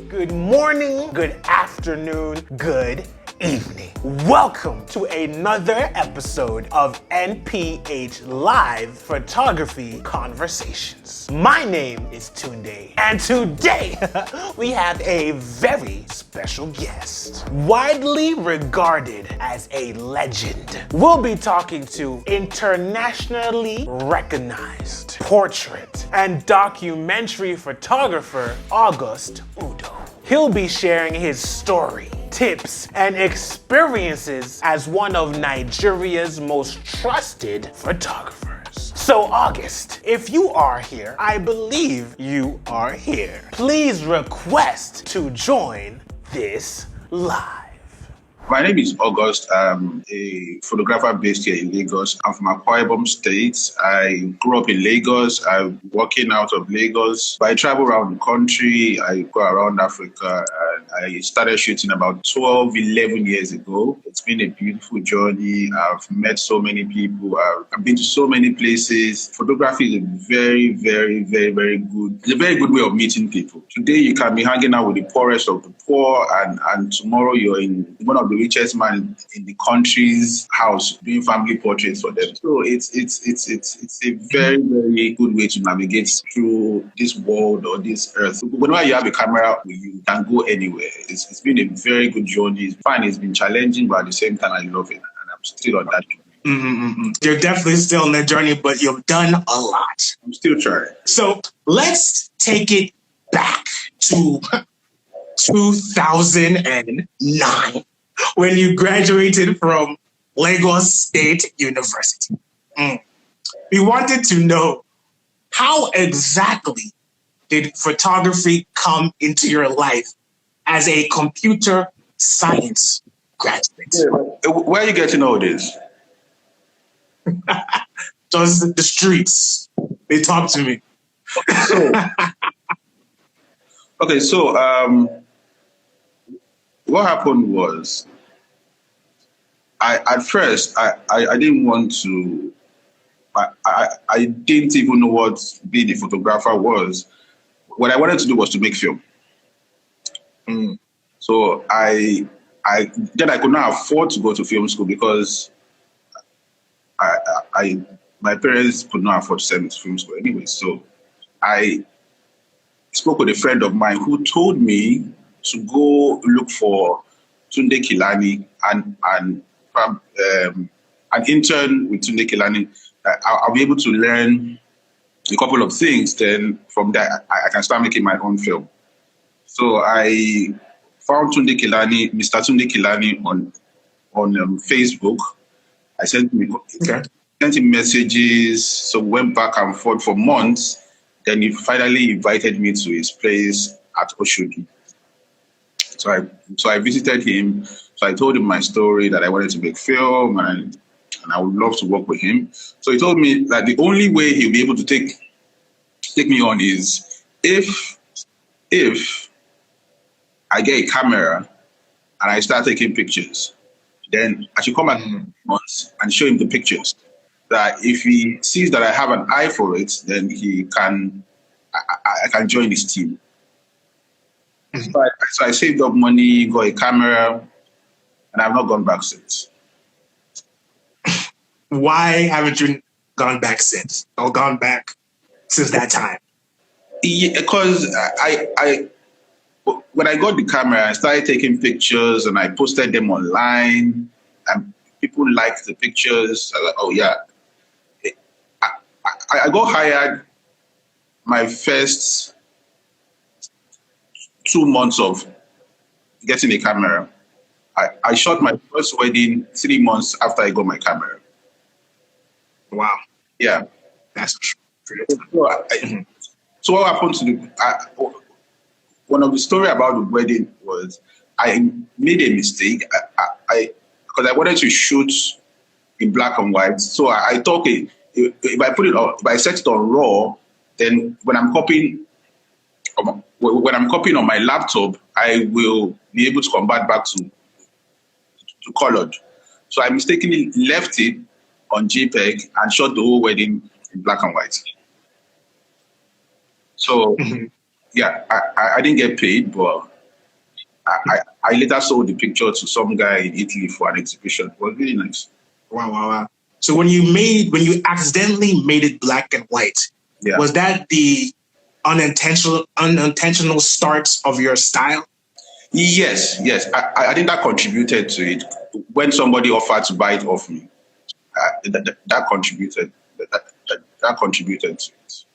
Good morning, good afternoon, good evening. Welcome to another episode of N.P.H Live Photography Conversations. My name is Tunde, and today we have a very special guest. Widely regarded as a legend, we'll be talking to internationally recognized portrait and documentary photographer August Udoh. He'll be sharing his story, tips, and experiences as one of Nigeria's most trusted photographers. So August, if you are here, I believe you are here. Please request to join this live. My name is August. I'm a photographer based here in Lagos. I'm from Akwa Ibom State. I grew up in Lagos. I'm working out of Lagos. I travel around the country. I go around Africa. And I started shooting about 12, 11 years ago. It's been a beautiful journey. I've met so many people. I've been to so many places. Photography is a very, very, very, very good. It's a very good way of meeting people. Today you can be hanging out with the poorest of the poor, and tomorrow you're in one of the richest man in the country's house doing family portraits for them. So it's a very, very good way to navigate through this world or this earth. Whenever you have a camera with you, can go anywhere. It's been a very good journey. It's fun. It's been challenging, but at the same time, I love it, and I'm still on that journey. You're definitely still on that journey, but you've done a lot. I'm still trying. So let's take it back to 2009 when you graduated from Lagos State University. We wanted to know, how exactly did photography come into your life as a computer science graduate? Where are you getting all this? Just the streets. They talk to me. So, what happened was, at first I didn't want to. I didn't even know what being a photographer was. What I wanted to do was to make film. So I could not afford to go to film school because my parents could not afford to send me to film school anyway. So I spoke with a friend of mine who told me to go look for Tunde Kilani and an intern with Tunde Kilani. I'll be able to learn a couple of things. Then from there, I can start making my own film. So I found Tunde Kilani, Mr. Tunde Kilani on Facebook. I sent him messages. So we went back and forth for months. Then he finally invited me to his place at Oshodi. So I visited him. So I told him my story, that I wanted to make film and I would love to work with him. So he told me that the only way he'll be able to take me on is if I get a camera and I start taking pictures. Then I should come back once and show him the pictures. That if he sees that I have an eye for it, then I can join his team. So I saved up money, got a camera, and I've not gone back since. Why haven't you gone back since? Or gone back since that time? Yeah, because when I got the camera, I started taking pictures and I posted them online, and people liked the pictures. I was like, oh yeah. I got hired my first 2 months of getting a camera. I shot my first wedding 3 months after I got my camera. Wow. Yeah. That's true. So what happened to one of the story about the wedding was I made a mistake. Because I wanted to shoot in black and white. So I thought, okay, if I set it on RAW, then when I'm copying on my laptop, I will be able to convert back to colored. So I mistakenly left it on JPEG and shot the whole wedding in black and white. So Yeah, I didn't get paid, but I later sold the picture to some guy in Italy for an exhibition. It was really nice. Wow. So when you accidentally made it black and white, Yeah. was that the unintentional start of your style? Yes. I think that contributed to it. When somebody offered to buy it off me, that contributed. That contributed to it.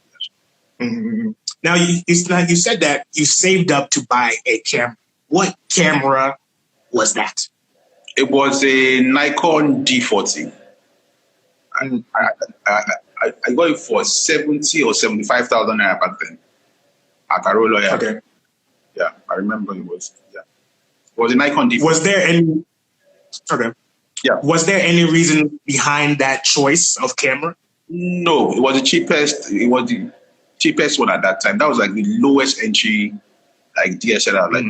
Mm-hmm. Now you said that you saved up to buy a camera. What camera was that? It was a Nikon D40. Mm-hmm. I got it for 70 or 75,000 naira back then at Arolo. Okay. Yeah, I remember it was. Yeah, it was a Nikon D40. Was there any? Okay. Yeah. Was there any reason behind that choice of camera? No, it was the cheapest. It was the cheapest one at that time. That was like the lowest entry, like DSLR. Like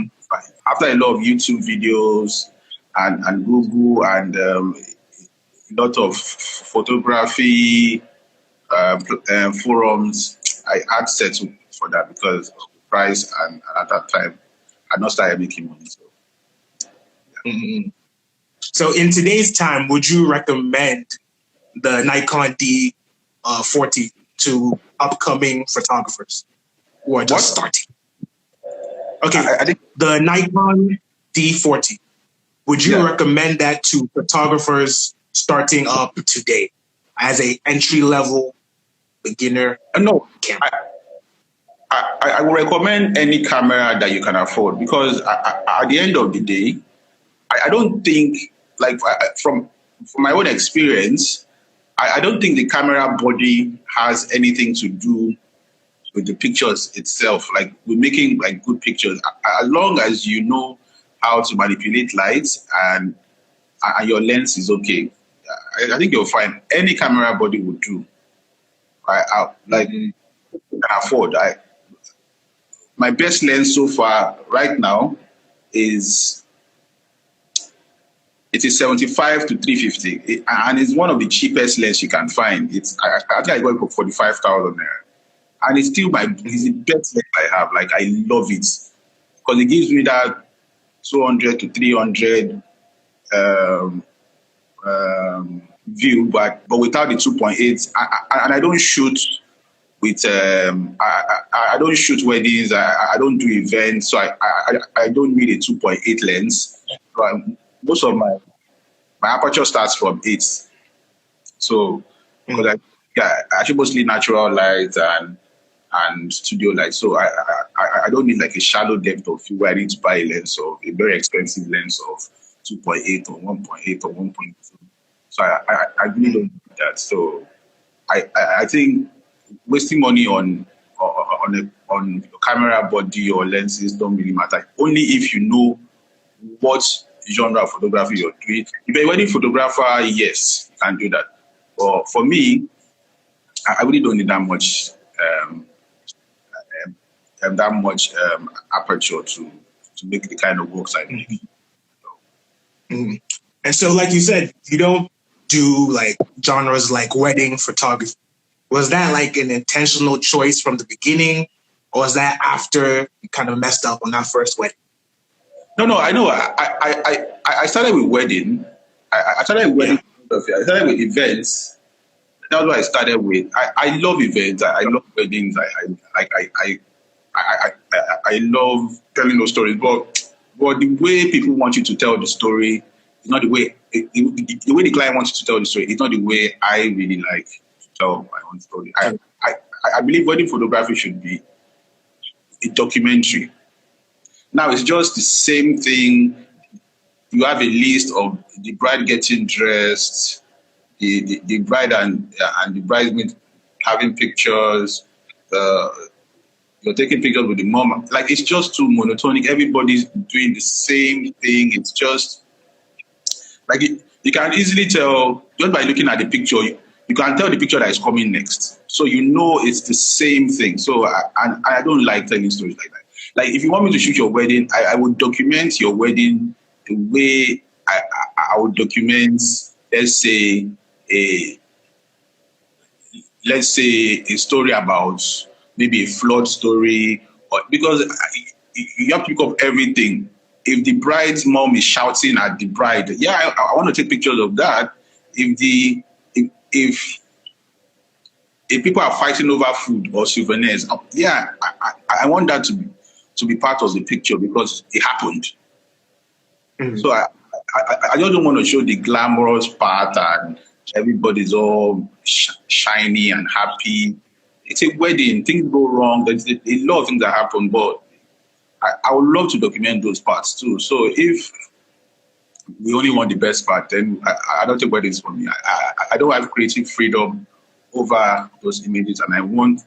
after a lot of YouTube videos and Google and a lot of photography forums, I had settled for that because of the price, and at that time I had not started making money. So, yeah. Mm-hmm. So in today's time, would you recommend the Nikon D40 to upcoming photographers who are just starting? Okay, I think the Nikon D40. Would you recommend that to photographers starting up today as a entry level beginner? No, camera? I would recommend any camera that you can afford, because at the end of the day, I don't think, like from my own experience, I don't think the camera body has anything to do with the pictures itself. Like, we're making like good pictures, as long as you know how to manipulate lights and your lens is okay. I think you'll find any camera body would do. Like, can afford. My best lens so far right now is 75 to 350, and it's one of the cheapest lens you can find. I think I got it for 45,000 naira, and it's still it's the best lens I have. Like, I love it because it gives me that 200 to 300 view, but without the 2.8. And I don't shoot with I don't shoot weddings. I don't do events, so I don't need a 2.8 lens. So most of my aperture starts from 8. So because I shoot mostly natural light and studio light. So I don't need like a shallow depth of field where I need to buy a lens of a very expensive lens of 2.8 or 1.8 or 1.2. So I really don't need that. So I think wasting money on camera body or lenses don't really matter. Only if you know what genre of photography you're doing. If you're a wedding photographer, yes, you can do that. But for me, I really don't need that much aperture to make the kind of works I make. Mm-hmm. And so, like you said, you don't do like genres like wedding photography. Was that like an intentional choice from the beginning, or was that after you kind of messed up on that first wedding? No, I know. I started with wedding. I started with wedding photography. I started with events. That's what I started with. I love events. I love weddings. I love telling those stories. But the way people want you to tell the story is not the way the way the client wants you to tell the story. It's not the way I really like to tell my own story. I believe wedding photography should be a documentary. Now it's just the same thing. You have a list of the bride getting dressed, the bride and the bridesmaid having pictures. You're taking pictures with the mom. Like, it's just too monotonic. Everybody's doing the same thing. It's just like you can easily tell just by looking at the picture. You can tell the picture that is coming next, so you know it's the same thing. So I don't like telling stories like that. Like, if you want me to shoot your wedding, I would document your wedding the way I would document, let's say a story about maybe a flood story because you have to pick up everything. If the bride's mom is shouting at the bride, I want to take pictures of that. If people are fighting over food or souvenirs, I want that to be part of the picture because it happened. Mm-hmm. So I just don't want to show the glamorous part and everybody's all shiny and happy. It's a wedding. Things go wrong. There's a lot of things that happen, but I would love to document those parts too. So if we only want the best part, then I don't think weddings for me. I don't have creative freedom over those images, and I want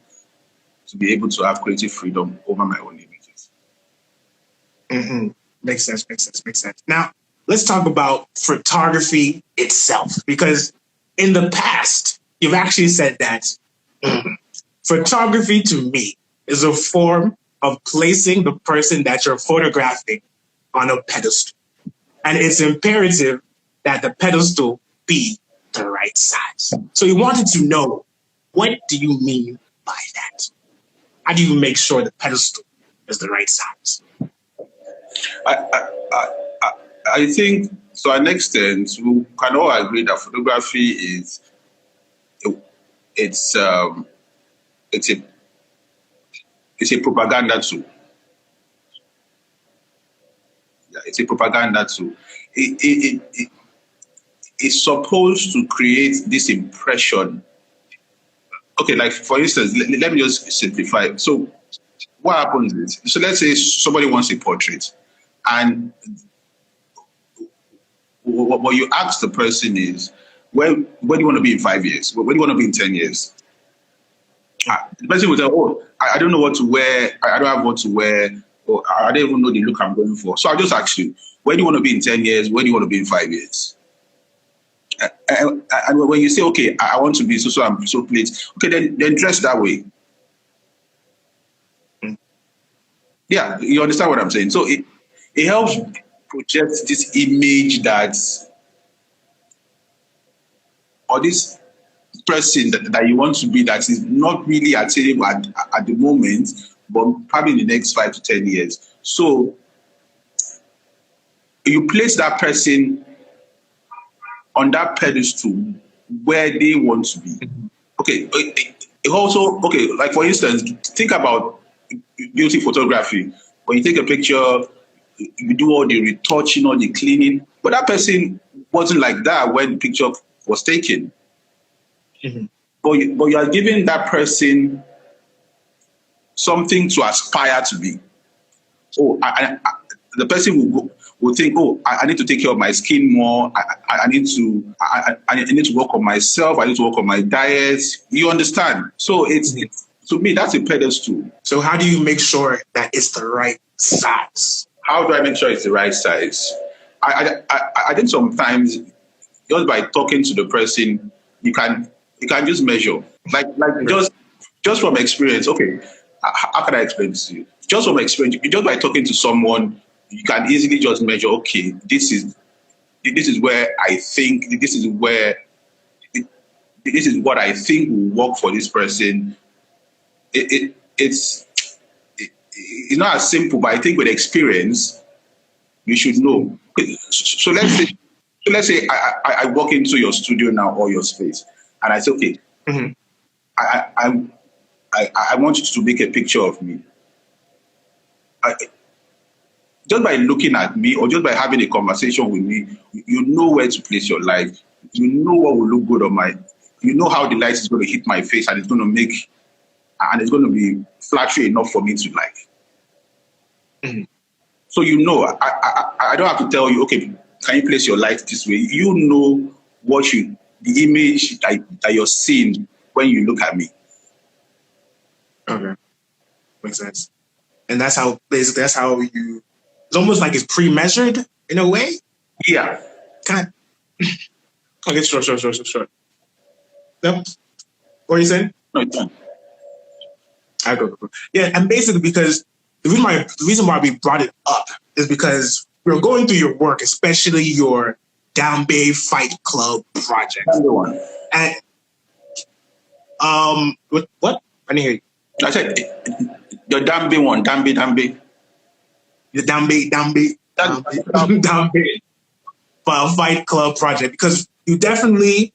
to be able to have creative freedom over my own images. Mm-hmm. Makes sense. Now, let's talk about photography itself, because in the past, you've actually said that photography to me is a form of placing the person that you're photographing on a pedestal. And it's imperative that the pedestal be the right size. So we wanted to know, what do you mean by that? How do you make sure the pedestal is the right size? I think, to an extent, we can all agree that photography is it's a propaganda tool. Yeah, it's a propaganda tool. It's supposed to create this impression. Okay, like for instance, let me just simplify. So what happens is, so let's say somebody wants a portrait, and what you ask the person is, where do you want to be in 5 years? Where do you want to be in 10 years? The person will say, oh, I don't know what to wear. I don't have what to wear. Or I don't even know the look I'm going for. So I'll just ask you, where do you want to be in 10 years? Where do you want to be in 5 years? And when you say, okay, I want to be so and so place, okay, then dress that way. Yeah, you understand what I'm saying? So it helps project this image that, or this person that you want to be, that is not really attainable at the moment, but probably in the next 5 to 10 years. So you place that person on that pedestal where they want to be. Okay. It also, okay, like for instance, think about beauty photography. When you take a picture, you do all the retouching, all the cleaning, but that person wasn't like that when the picture was taken. Mm-hmm. But you are giving that person something to aspire to be. Oh, the person will think, oh, I need to take care of my skin more. I need to work on myself. I need to work on my diet. You understand? So it's to me, that's a pedestal. So how do you make sure that it's the right size? How do I make sure it's the right size? I think sometimes just by talking to the person, you can just measure. Like just from experience. Okay, how can I explain this to you? Just from experience, just by talking to someone, you can easily just measure. Okay, this is where I think this is what I think will work for this person. It's not as simple, but I think with experience, you should know. So let's say I walk into your studio now or your space, and I say, okay, mm-hmm. I want you to make a picture of me. Just by looking at me or just by having a conversation with me, you know where to place your light. You know what will look good on you know how the light is going to hit my face and it's going to be flattering enough for me to like. Mm-hmm. So you know, I don't have to tell you, okay, can you place your light this way? You know the image that you're seeing when you look at me. Okay. Makes sense. And that's how it's almost like it's pre-measured in a way? Yeah. Kind of. Okay, sure. Yep. What are you saying? No, it's fine. I go. Yeah, and basically because the reason why we brought it up is because we're going through your work, especially your Down Bay Fight Club project. Everyone. And what? I didn't hear you. I said The Dambe one, Dambe. The Dambe Fight Club project, because you definitely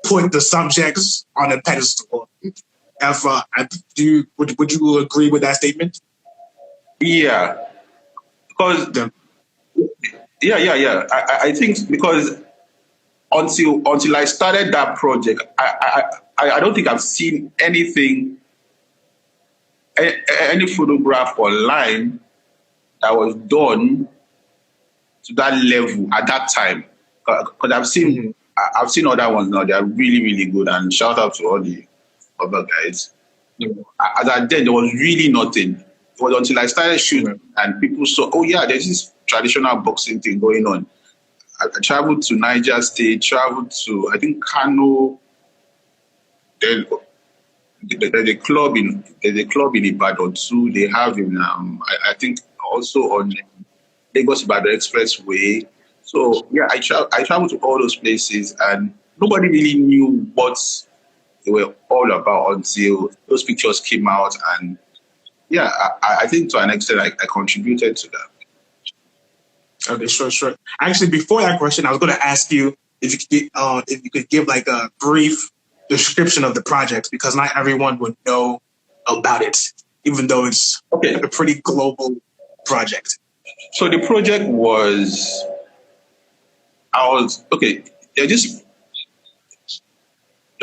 put the subjects on a pedestal. Would you agree with that statement? Yeah, because yeah. I think because until I started that project, I don't think I've seen anything, any photograph online that was done to that level at that time. Because I've seen other ones now. They are really, really good. And shout out to all the other guys. As I did, there was really nothing. It was until I started shooting and people saw, oh yeah, there's this traditional boxing thing going on. I traveled to Niger State, traveled to, I think, Kano. There's a club in Ibadan too. They have in I think also on Lagos Ibadan Expressway. So yeah, I traveled to all those places and nobody really knew what they were all about until those pictures came out. And yeah, I think to an extent I contributed to that. Okay, sure. Actually, before that question, I was going to ask you if you could give like a brief description of the project, because not everyone would know about it, even though it's a pretty global project. So the project was, there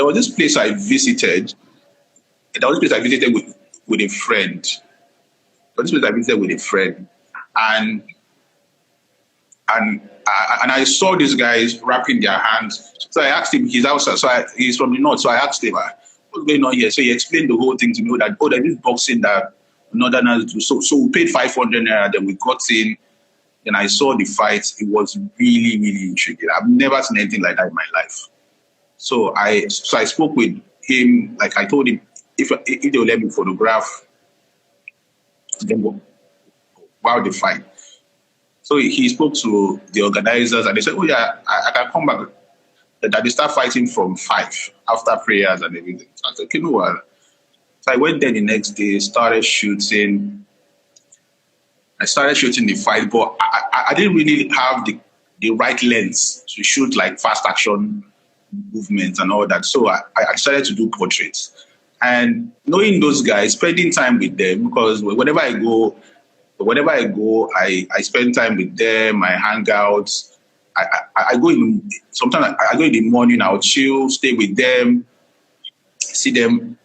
was this place I visited. There was this place I visited with a friend. And I saw these guys wrapping their hands. So I asked him, he's outside, he's from the north. So I asked him, what's going on here? So he explained the whole thing to me that, there's this boxing that Northerners do. So we paid 500 naira, then we got in, and I saw the fight. It was really, really intriguing. I've never seen anything like that in my life. So I spoke with him, like I told him, if they'll let me photograph them while they fight. So he spoke to the organizers and they said, oh yeah, I can come back. That they start fighting from 5 after prayers and everything. So I said, okay, no worries. So I went there the next day, started shooting. I started shooting the fight, but I didn't really have the right lens to shoot like fast action movements and all that. So I started to do portraits. And knowing those guys, spending time with them, because whenever I go, I spend time with them, I hang out. I go in, sometimes I go in the morning, I'll chill, stay with them, see them,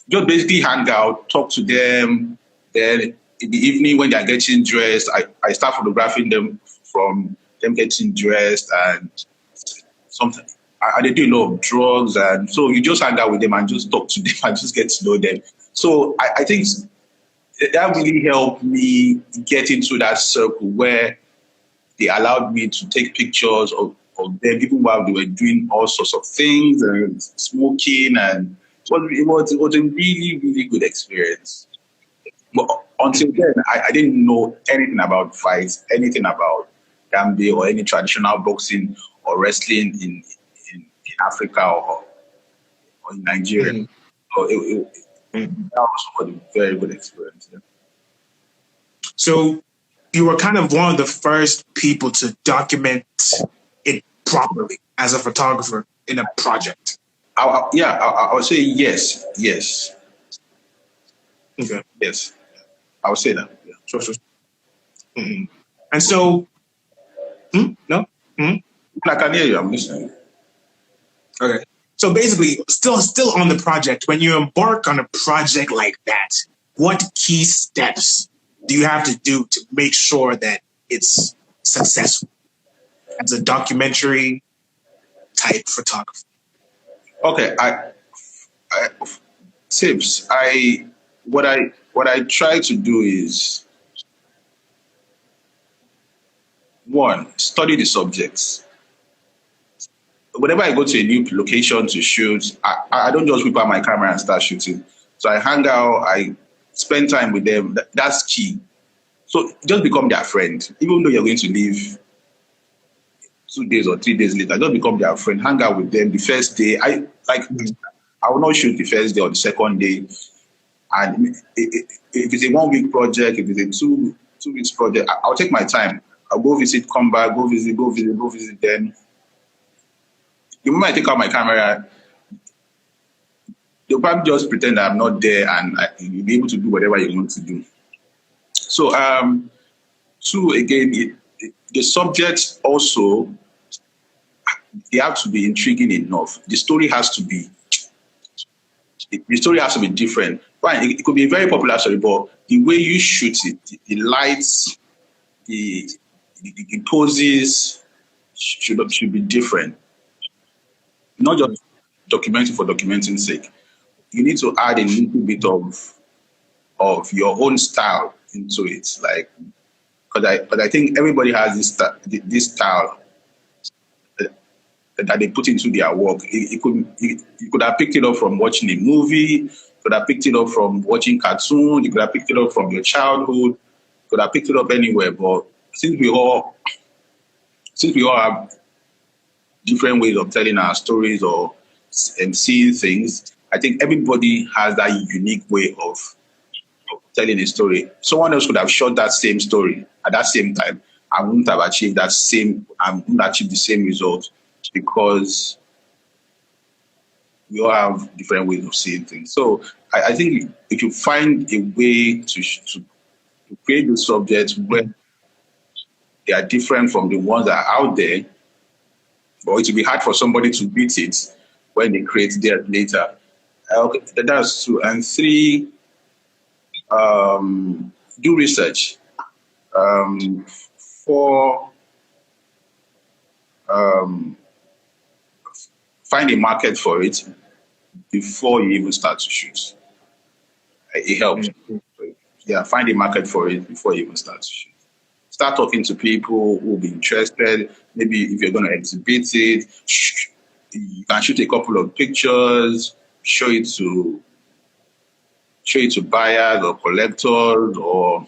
just basically hang out, talk to them. Then in the evening when they're getting dressed, I start photographing them from them getting dressed, and sometimes they do a lot of drugs, and so you just hang out with them and just talk to them and just get to know them. So I think that really helped me get into that circle where they allowed me to take pictures of them even while they were doing all sorts of things and smoking, and it was a really, really good experience. But until then, I didn't know anything about fights, anything about Dambe or any traditional boxing or wrestling in Africa or in Nigeria. Mm. So that was a very good experience. Yeah. So you were kind of one of the first people to document it properly as a photographer in a project. I would say yes. Okay. Yes, I would say that. Yeah. Sure. Mm-hmm. And so, no? Mm-hmm. I can hear you. I'm listening. Okay. So basically, still on the project, when you embark on a project like that, what key steps do you have to do to make sure that it's successful as a documentary type photographer? Okay, tips. What I try to do is, one, study the subjects. Whenever I go to a new location to shoot, I don't just whip out my camera and start shooting. So I hang out, I spend time with them. That's key. So just become their friend. Even though you're going to leave 2 days or 3 days later, just become their friend. Hang out with them the first day. I will not shoot the first day or the second day. And if it's a 1 week project, if it's a two weeks project, I'll take my time. I'll go visit, come back, go visit. Then the moment I take out my camera, they'll probably just pretend that I'm not there, and you'll be able to do whatever you want to do. So, two, again, the subjects also, they have to be intriguing enough. The story has to be different. Fine, it could be a very popular story, but the way you shoot it, the lights, the poses should be different. Not just documenting for documenting's sake. You need to add a little bit of your own style into it, like, because I think everybody has this style that they put into their work. You could have picked it up from watching a movie. You could have picked it up from watching cartoon. You could have picked it up from your childhood. You could have picked it up anywhere. But since we all have different ways of telling our stories or seeing things, I think everybody has that unique way of telling a story. Someone else could have shot that same story at that same time and wouldn't have achieved the same result, because we all have different ways of seeing things. So I think if you find a way to create the subjects where they are different from the ones that are out there, or it will be hard for somebody to beat it when they create theirs later. Okay, that's two. And three, do research. Four, find a market for it before you even start to shoot. It helps. Yeah, find a market for it before you even start to shoot. Start talking to people who will be interested. Maybe if you're going to exhibit it, you can shoot a couple of pictures, show it to buyers or collectors or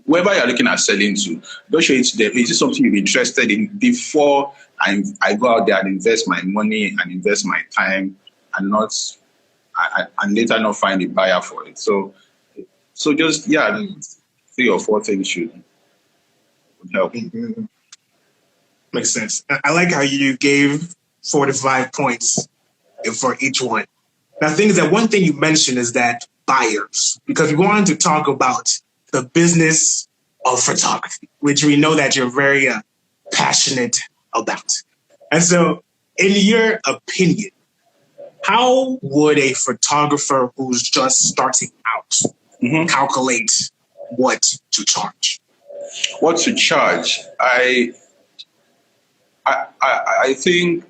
whoever you're looking at selling to. Don't show it to them. Is this something you're interested in before I go out there and invest my money and invest my time and later not find a buyer for it? So just, 3 or 4 things would help. Mm-hmm. Makes sense. I like how you gave 4 to 5 points for each one. Now, the thing is that one thing you mentioned is that buyers, because we wanted to talk about the business of photography, which we know that you're very passionate about. And so, in your opinion, how would a photographer who's just starting out calculate what to charge? What to charge? I think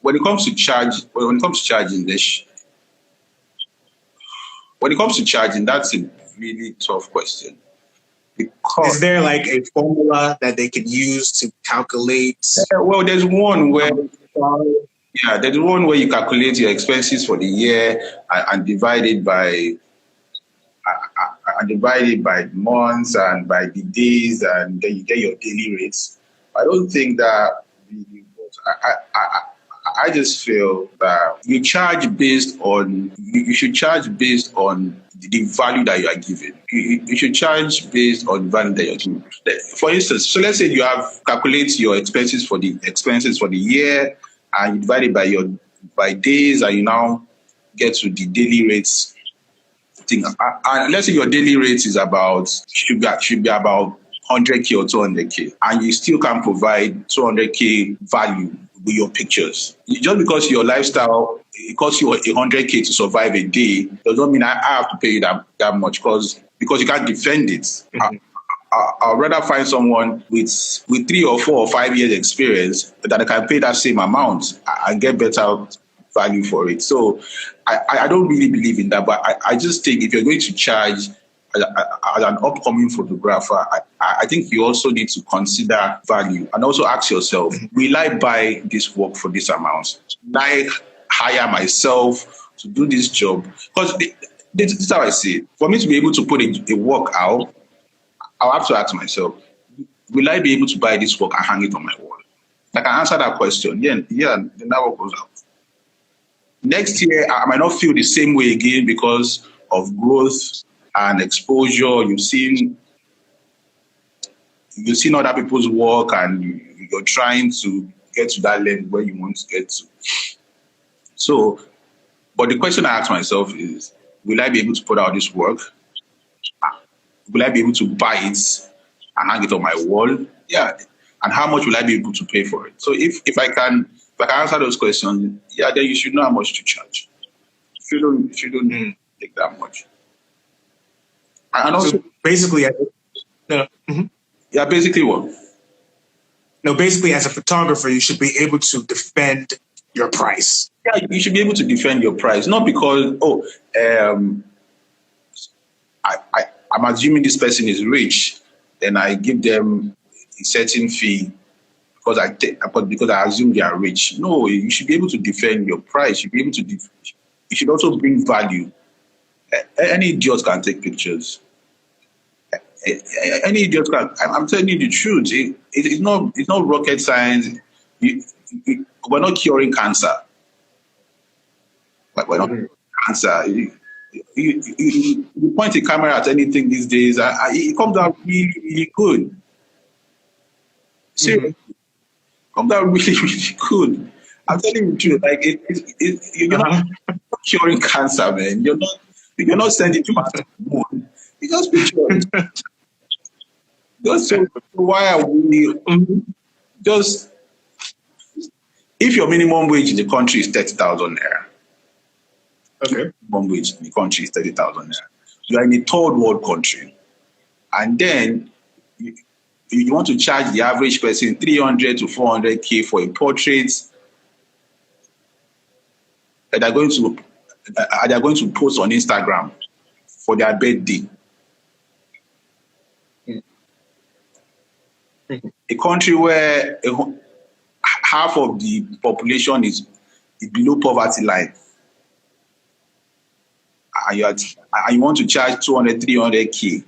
when it comes to charging, that's a really tough question. Because is there like a formula that they can use to calculate? Well, there's one where you calculate your expenses for the year and divide it by months and by the days, and then you get your daily rates. I don't think that really works. I just feel that you should charge based on the value that you are giving. You should charge based on the value that you're giving. For instance, so let's say you calculate your expenses for the year and you divide it by days, and you now get to the daily rates thing. And let's say your daily rate is should be about 100K or 200K, and you still can provide 200K value with your pictures. Just because your lifestyle, it costs you 100K to survive a day, does not mean I have to pay you that much because you can't defend it. Mm-hmm. I'd rather find someone with 3 or 4 or 5 years experience that I can pay that same amount and get better value for it. So I don't really believe in that, but I just think if you're going to charge as an upcoming photographer, I think you also need to consider value and also ask yourself, will I buy this work for this amount? Will I hire myself to do this job? Because this is how I see it. For me to be able to put a work out, I'll have to ask myself, will I be able to buy this work and hang it on my wall? I can answer that question. Yeah, then that work goes out. Next year, I might not feel the same way again because of growth and exposure. You've seen other people's work, and you're trying to get to that level where you want to get to. So, but the question I ask myself is, will I be able to put out this work? Will I be able to buy it and hang it on my wall? Yeah. And how much will I be able to pay for it? So if I can answer those questions, yeah, then you should know how much to charge. If you don't take that much. And also, So basically, yeah, basically what? No, basically, as a photographer, you should be able to defend your price. Yeah, you should be able to defend your price, not because I'm assuming this person is rich, then I give them a certain fee because I assume they are rich. No, you should be able to defend your price. You should be able to. You should also bring value. Any idiot can take pictures. Any idiot can. I'm telling you the truth. It's not rocket science. We're not curing cancer. We're not curing cancer. You point a camera at anything these days, it comes out really, really good. Seriously, comes out really, really good. I'm telling you the truth. Like you're not curing cancer, man. You're not sending to the moon. You just picture. Just so why are we just if your minimum wage in the country is 30,000 naira? Okay. Minimum wage in the country is 30,000 naira. You are in a third world country, and then you want to charge the average person 300 to 400K for a portrait that they're going to post on Instagram for their birthday. A country where half of the population is below poverty line, and you want to charge 200, 300K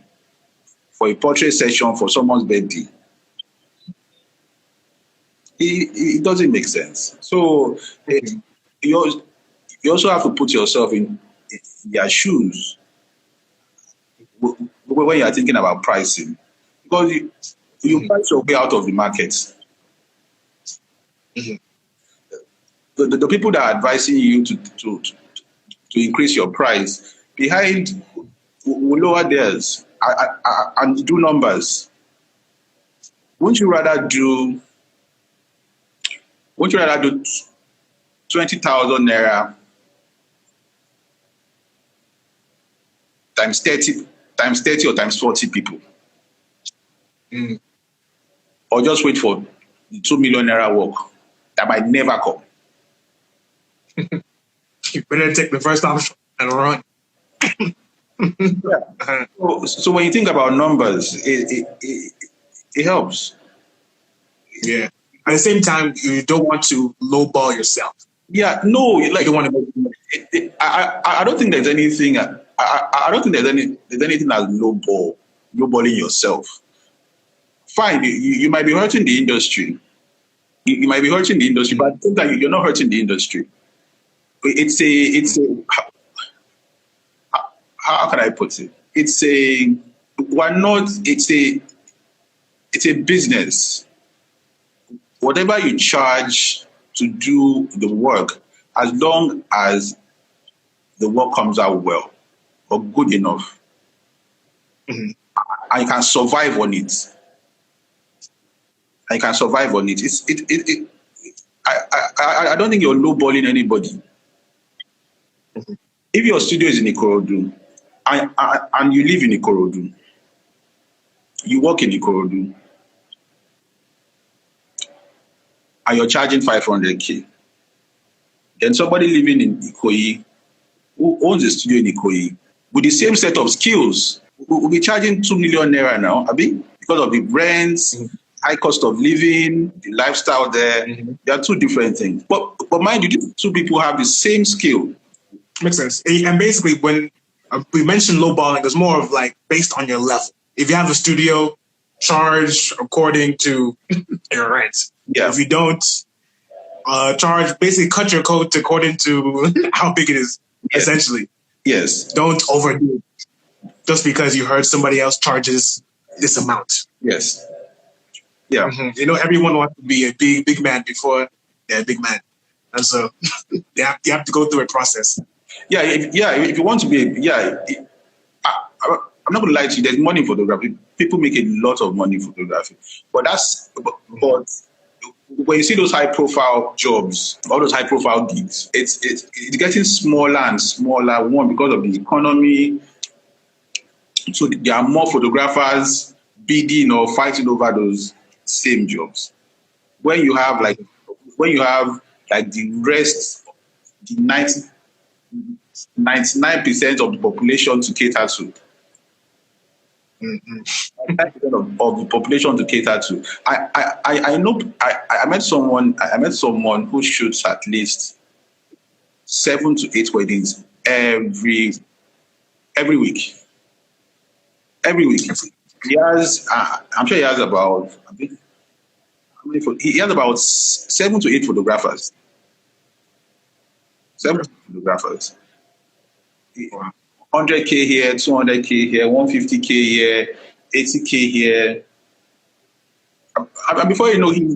for a portrait session for someone's birthday. It doesn't make sense. So you also have to put yourself in their shoes when you are thinking about pricing, because you price your way out of the market. The people that are advising you to increase your price behind will lower theirs and do numbers. Wouldn't you rather do 20,000 naira times 30 or times 40 people? Or just wait for the 2 million naira work that might never come? You better take the first option and run. Yeah. So when you think about numbers, it helps. Yeah. At the same time, you don't want to lowball yourself. Yeah, no, like you don't want to. I don't think there's anything. I don't think there's anything as lowballing yourself. Fine, you might be hurting the industry. You might be hurting the industry, but at the same time, you're not hurting the industry. How can I put it? It's a business. Whatever you charge to do the work, as long as the work comes out well or good enough, and you can survive on it. I don't think you're lowballing anybody. If your studio is in Ikorodu and you live in Ikorodu, you work in Ikorodu, and you're charging 500K, then somebody living in Ikoyi who owns a studio in Ikoyi with the same set of skills will be charging 2 million naira now, Abi, because of the rents, high cost of living, the lifestyle there. They are two different things. But mind you, these two people have the same skill. Makes sense. And basically, when we mentioned lowballing, it's more of like based on your level. If you have a studio, charge according to your rent. Yeah. If you don't, charge, basically cut your coat according to how big it is, essentially. Yes. Don't overdo it just because you heard somebody else charges this amount. Yes. Yeah. Everyone wants to be a big man before they're a big man. And so you have to go through a process. Yeah. If you want to be, I'm not going to lie to you. There's money in photography. People make a lot of money in photography. But but when you see those high profile jobs, all those high profile gigs, it's getting smaller and smaller. One, because of the economy. So there are more photographers bidding or fighting over those same jobs. When you have like the rest, the 99% of the population to cater to. 99% of the population to cater to. I know I met someone who shoots at least 7 to 8 weddings every week. Every week. He has I'm sure he has about he has about 7 to 8 photographers. 7 photographers. 100K here, 200K here, 150K here, 80K here. And before you know, he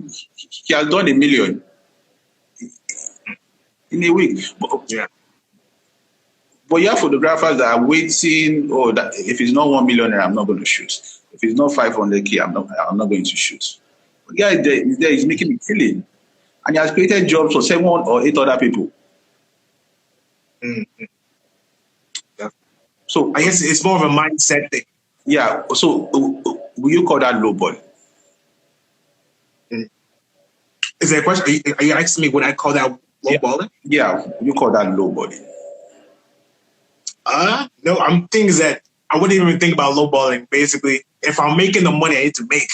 has done $1 million in a week. But you have photographers that are waiting. Oh, that if it's not $1 million, I'm not going to shoot. If it's not 500K, I'm not going to shoot. But the guy is there, he's making a killing, and he has created jobs for 7 or 8 other people. So I guess it's more of a mindset thing. Yeah. So will you call that low ball? Is there a question? Are you asking me would I call that low balling? Yeah. You call that low balling? No, I'm thinking that I wouldn't even think about low balling. Basically, if I'm making the money I need to make,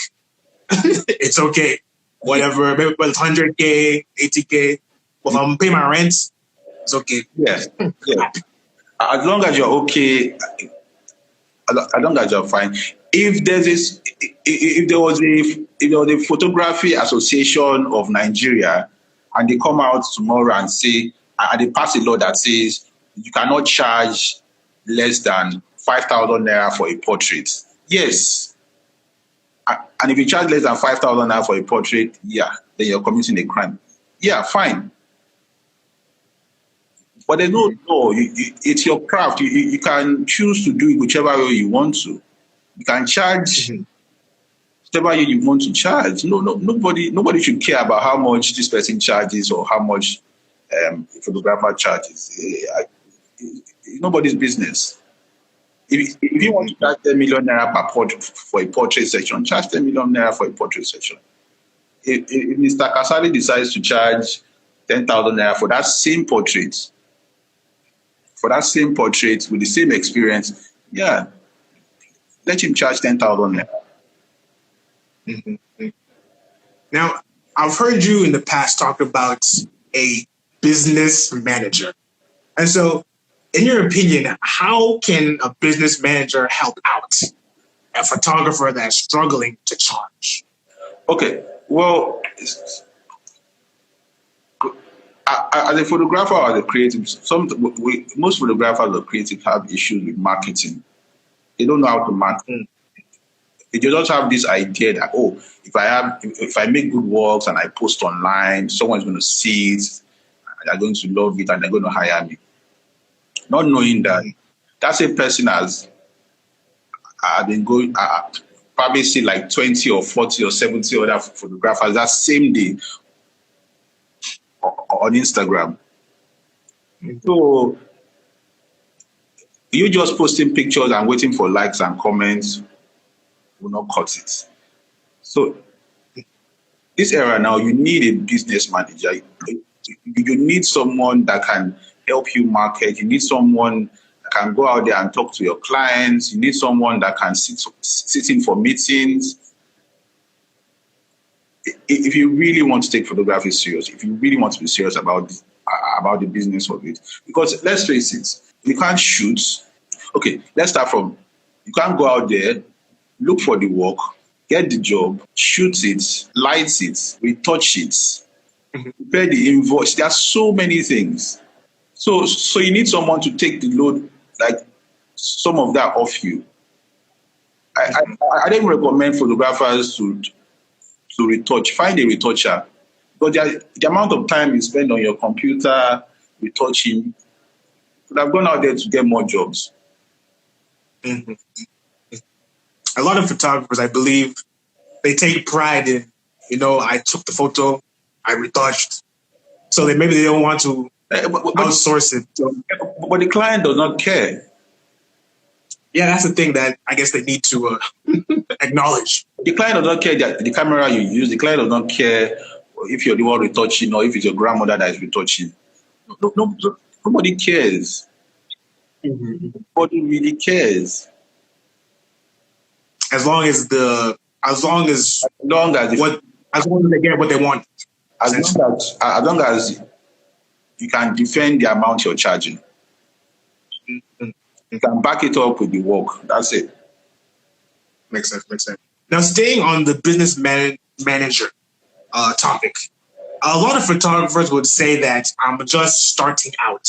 it's okay. Whatever, maybe it's 100K, 80K. But if I'm paying my rent, it's okay. Yes. Yeah. As long as you're okay, as long as you're fine. If there was a photography association of Nigeria, and they come out tomorrow and say, and they pass a law that says you cannot charge less than 5,000 naira for a portrait. Yes. And if you charge less than 5,000 naira for a portrait, then you're committing a crime. Yeah, fine. But there's no law. It's your craft. You can choose to do it whichever way you want to. You can charge whichever way you want to charge. Nobody should care about how much this person charges or how much a photographer charges. It's nobody's business. If you want to charge 10 million naira per portrait for a portrait section, charge 10 million naira for a portrait section. If Mr. Kasali decides to charge 10,000 naira for that same portrait, with the same experience, let him charge 10,000 naira. Now, I've heard you in the past talk about a business manager. And so, in your opinion, how can a business manager help out a photographer that's struggling to charge? Okay, well, as a photographer or as a creative, most photographers or creative have issues with marketing. They don't know how to market. They just have this idea that, if I make good works and I post online, someone's going to see it, and they're going to love it, and they're going to hire me. Not knowing that same person has been going, probably see like 20 or 40 or 70 other photographers that same day on Instagram. So you just posting pictures and waiting for likes and comments will not cut it. So this era now, you need a business manager. You need someone that can help you market. You need someone that can go out there and talk to your clients. You need someone that can sit in for meetings. If you really want to take photography serious, if you really want to be serious about the business of it, because let's face it, you can't shoot. Okay, let's start from, you can't go out there, look for the work, get the job, shoot it, light it, retouch it, prepare the invoice. There are so many things. So you need someone to take the load, like some of that off you. I don't recommend photographers to retouch. Find a retoucher. But the amount of time you spend on your computer retouching, could have gone out there to get more jobs. Mm-hmm. A lot of photographers, I believe, they take pride in, I took the photo, I retouched. So maybe they don't want to outsource it. But the client does not care. Yeah, that's the thing that I guess they need to acknowledge. The client does not care that the camera you use. The client does not care if you're the one retouching or if it's your grandmother that is retouching. Nobody cares. Mm-hmm. Nobody really cares. As long as they get what they want. As long as you can defend the amount you're charging. Mm-hmm. You can back it up with the work. That's it. Makes sense. Now, staying on the business manager topic, a lot of photographers would say that I'm just starting out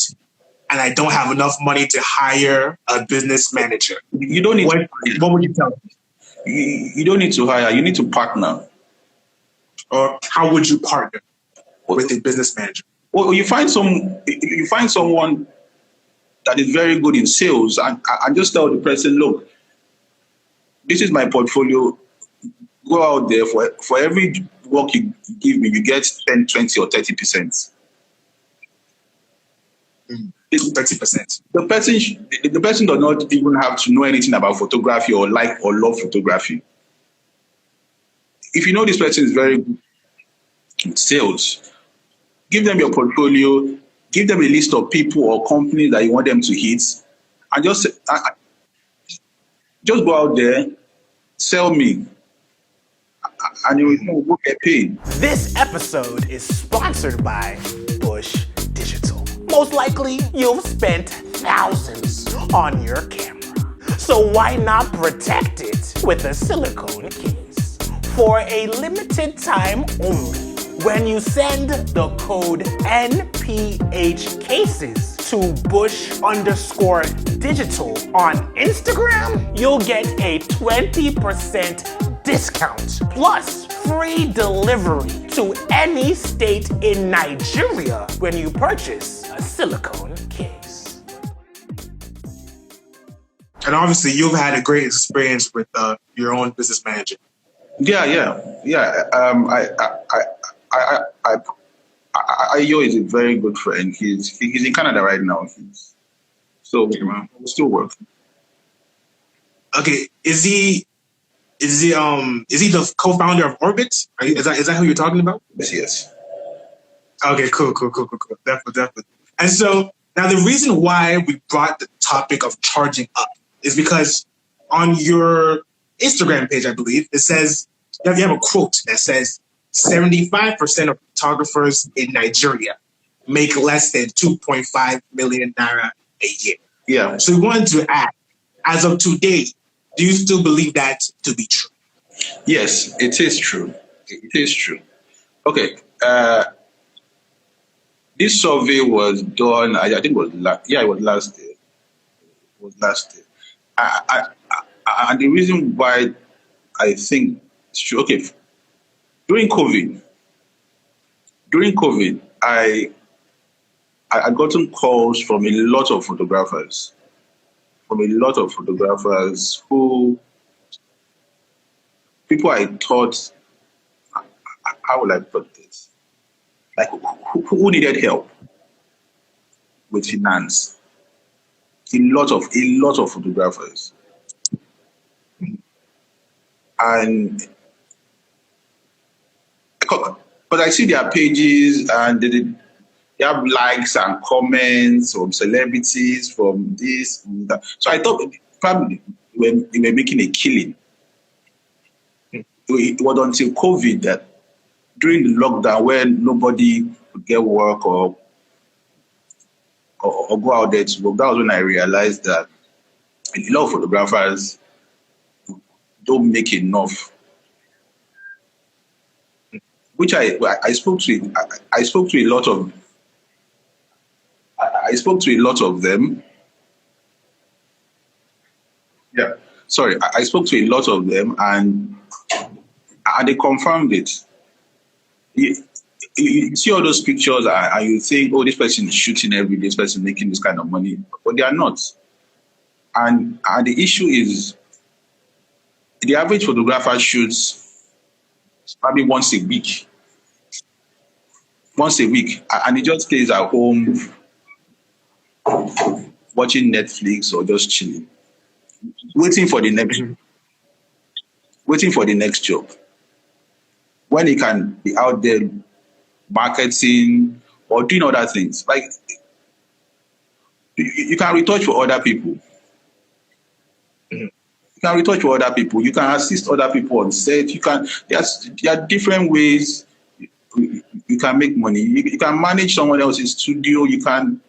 and I don't have enough money to hire a business manager. You don't need what would you tell them? You don't need to hire. You need to partner. Or how would you partner with a business manager? Well, you find someone that is very good in sales and just tell the person, look, this is my portfolio. Go out there for every work you give me, you get 10, 20 or 30%. 30%. The person does not even have to know anything about photography or like or love photography. If you know this person is very good in sales, give them your portfolio, give them a list of people or companies that you want them to hit, and just go out there, sell me, and you will get paid. This episode is sponsored by Bush Digital. Most likely, you've spent thousands on your camera. So why not protect it with a silicone case? For a limited time only, when you send the code N.P.H cases to Bush_Digital on Instagram, you'll get a 20% discount plus free delivery to any state in Nigeria when you purchase a silicone case. And obviously, you've had a great experience with your own business manager. Yeah. Ayo is a very good friend. He's in Canada right now. So still working. Okay, is he the co-founder of Orbit? Is that who you're talking about? Yes. Okay, cool. Definitely. And so now the reason why we brought the topic of charging up is because on your Instagram page, I believe, it says you have a quote that says 75% of photographers in Nigeria make less than 2.5 million naira a year. Yeah. So we wanted to ask, as of today, do you still believe that to be true? Yes, it is true. It is true. Okay. This survey was done, I think it was last year. And the reason why I think it's true, okay, during COVID, I gotten calls from a lot of photographers, who people I thought, how will I put this? Like who needed help with finance? A lot of photographers, and because I see their pages and they have likes and comments from celebrities, from this and that. So I thought probably they were making a killing. It was until COVID that during the lockdown when nobody could get work or go out there to work, that was when I realized that a lot of photographers don't make enough. which I spoke to. I spoke to a lot of. I spoke to a lot of them. Yeah. Sorry, I spoke to a lot of them, and they confirmed it. You see all those pictures, and you think, oh, this person is shooting every day, this person making this kind of money, but they are not. And the issue is, the average photographer shoots probably once a week, and he just stays at home watching Netflix or just chilling, waiting for the next job, when he can be out there marketing or doing other things. Like, you can retouch for other people. You can retouch for other people. You can assist other people on set. There are different ways you can make money. You can manage someone else's studio. You can,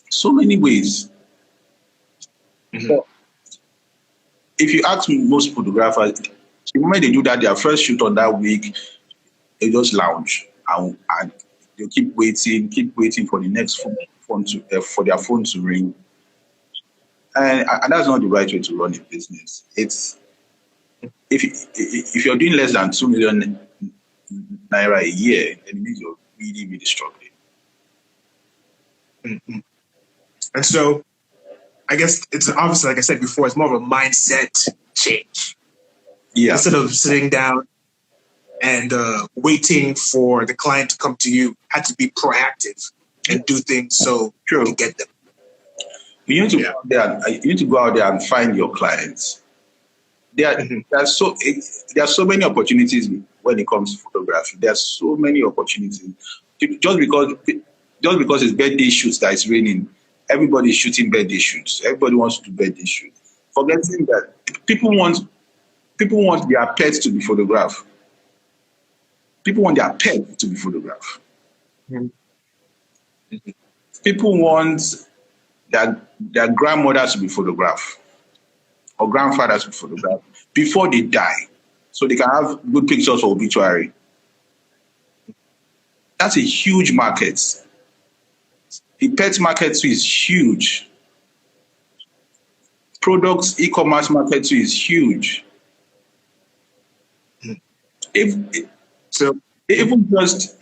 so many ways. But if you ask most photographers, the moment they do that, their first shoot on that week, they just lounge and they keep waiting for the next phone to for their phone to ring. And that's not the right way to run a business. It's if you're doing less than 2 million naira a year, then it means you're really, really struggling. And so, I guess it's obviously, like I said before, it's more of a mindset change. Yeah. Instead of sitting down and waiting for the client to come to you, had to be proactive and do things so you can get them. You need to go out there. You need to go out there and find your clients. There are so many opportunities when it comes to photography. There are so many opportunities. Just because it's birthday shoots that it's raining, everybody's shooting birthday shoots. Everybody wants to do birthday shoots. Forgetting that people want their pets to be photographed. People want their pets to be photographed. People want their grandmothers to be photographed or grandfathers to be photographed before they die, so they can have good pictures for obituary. That's a huge market. The pet market too is huge. Products e-commerce market too is huge. Even just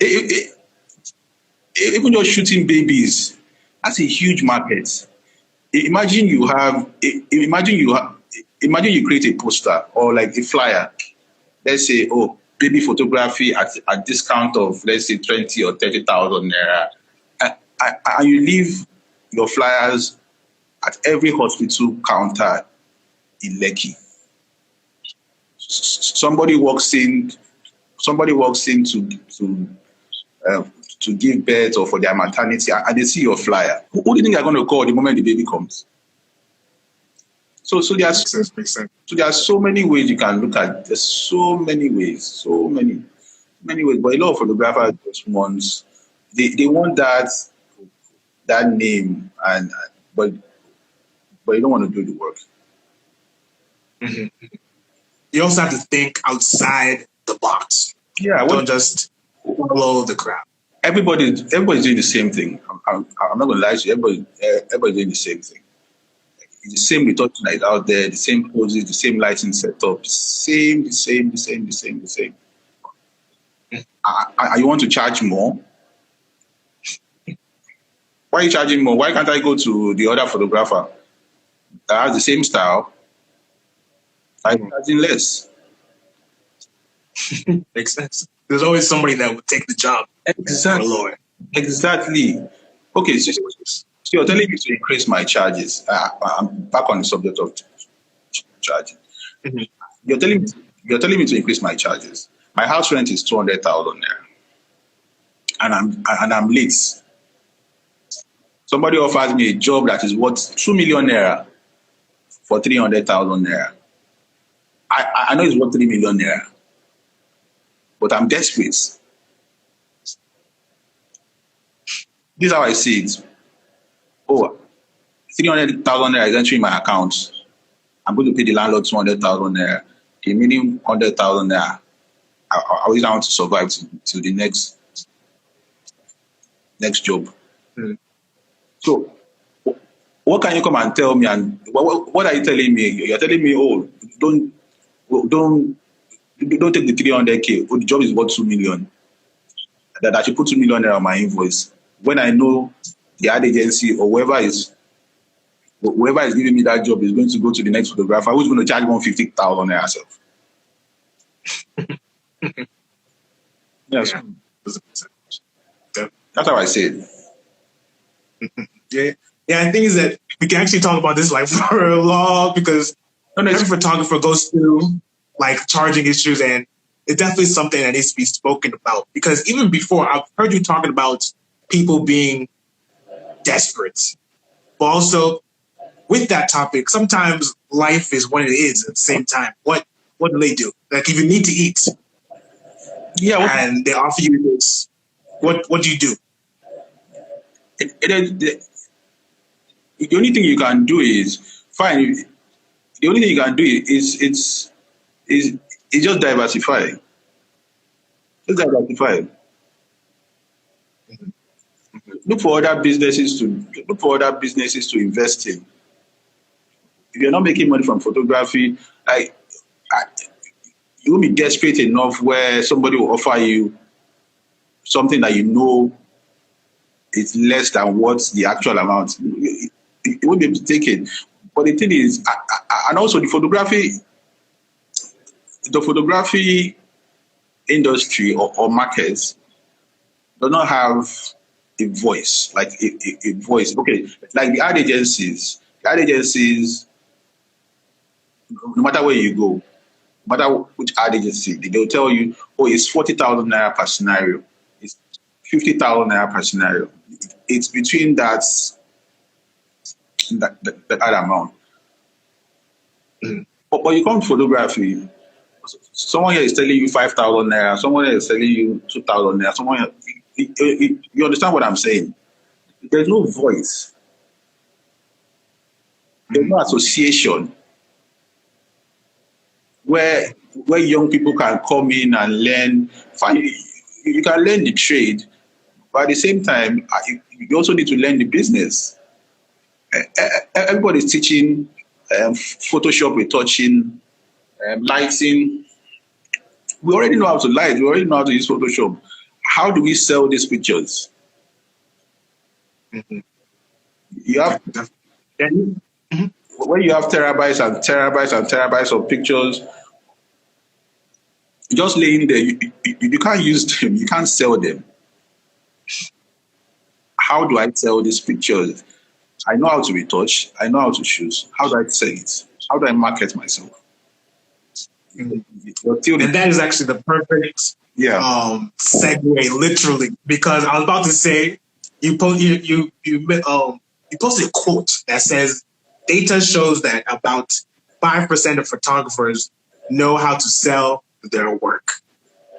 shooting babies, that's a huge market. Imagine you create a poster or like a flyer. Let's say, oh, baby photography at a discount of, let's say, 20 or 30,000 naira, and you leave your flyers at every hospital counter in Lekki. Somebody walks in to give birth or for their maternity, and they see your flyer. Who do you think they're going to call the moment the baby comes? So there are so many ways you can look at. There's so many ways. But a lot of photographers just want they want that name, but you don't want to do the work. You also have to think outside the box. Yeah, don't just follow the crowd. Everybody's doing the same thing. I'm not going to lie to you. Everybody's doing the same thing. The same retouching that is out there, the same poses, the same lighting setup, the same. And you want to charge more? Why are you charging more? Why can't I go to the other photographer that has the same style? I'm charging less. Makes sense. There's always somebody that would take the job. Exactly. Okay, so you're telling me to increase my charges. I'm back on the subject of charging. You're telling me to increase my charges. My house rent is 200,000 naira, and I'm late. Somebody offers me a job that is worth 2 million naira for 300,000 naira. I know it's worth 3 million naira, but I'm desperate. This is how I see it. Oh, 300,000 naira is entering my account. I'm going to pay the landlord 200,000 naira. The minimum 100,000 naira I always want to survive to the next job. Mm. So, what can you come and tell me? And what are you telling me? You're telling me, oh, don't take the 300K. Oh, the job is worth 2 million. That I should put 2 million on my invoice. When I know the ad agency or whoever is giving me that job is going to go to the next photographer who's going to charge 150,000 naira herself. Yes. Yeah. That's how I say it. Yeah. Yeah, the thing is that we can actually talk about this like for a long because every photographer goes through like charging issues, and it's definitely something that needs to be spoken about. Because even before, I've heard you talking about people being desperate, but also with that topic, sometimes life is what it is at the same time. What do they do? Like if you need to eat, and they offer you this, what do you do? The only thing you can do is fine. The only thing you can do is just diversify. Just diversify. Look for other businesses to invest in. If you're not making money from photography, you won't be desperate enough where somebody will offer you something that you know is less than what's the actual amount. You won't be able to take it. But the thing is, and also the photography industry or markets do not have a voice, like a voice. Okay, like the ad agencies, no matter where you go, no matter which ad agency, they'll tell you, oh, it's 40,000 naira per scenario. It's 50,000 naira per scenario. It's between that amount. Mm. But you come to photography, someone here is telling you 5,000 naira, someone here is telling you 2,000 naira, someone here, you understand what I'm saying? There's no voice. There's no association where young people can come in and learn. Fine, you can learn the trade, but at the same time, you also need to learn the business. Everybody's teaching Photoshop, retouching, lighting. We already know how to light. We already know how to use Photoshop. How do we sell these pictures? Mm-hmm. You have when you have terabytes and terabytes and terabytes of pictures, just laying there, you can't use them. You can't sell them. How do I sell these pictures? I know how to retouch. I know how to choose. How do I sell it? How do I market myself? Mm-hmm. And that is actually the perfect segue, literally, because I was about to say you posted a quote that says data shows that about 5% of photographers know how to sell their work,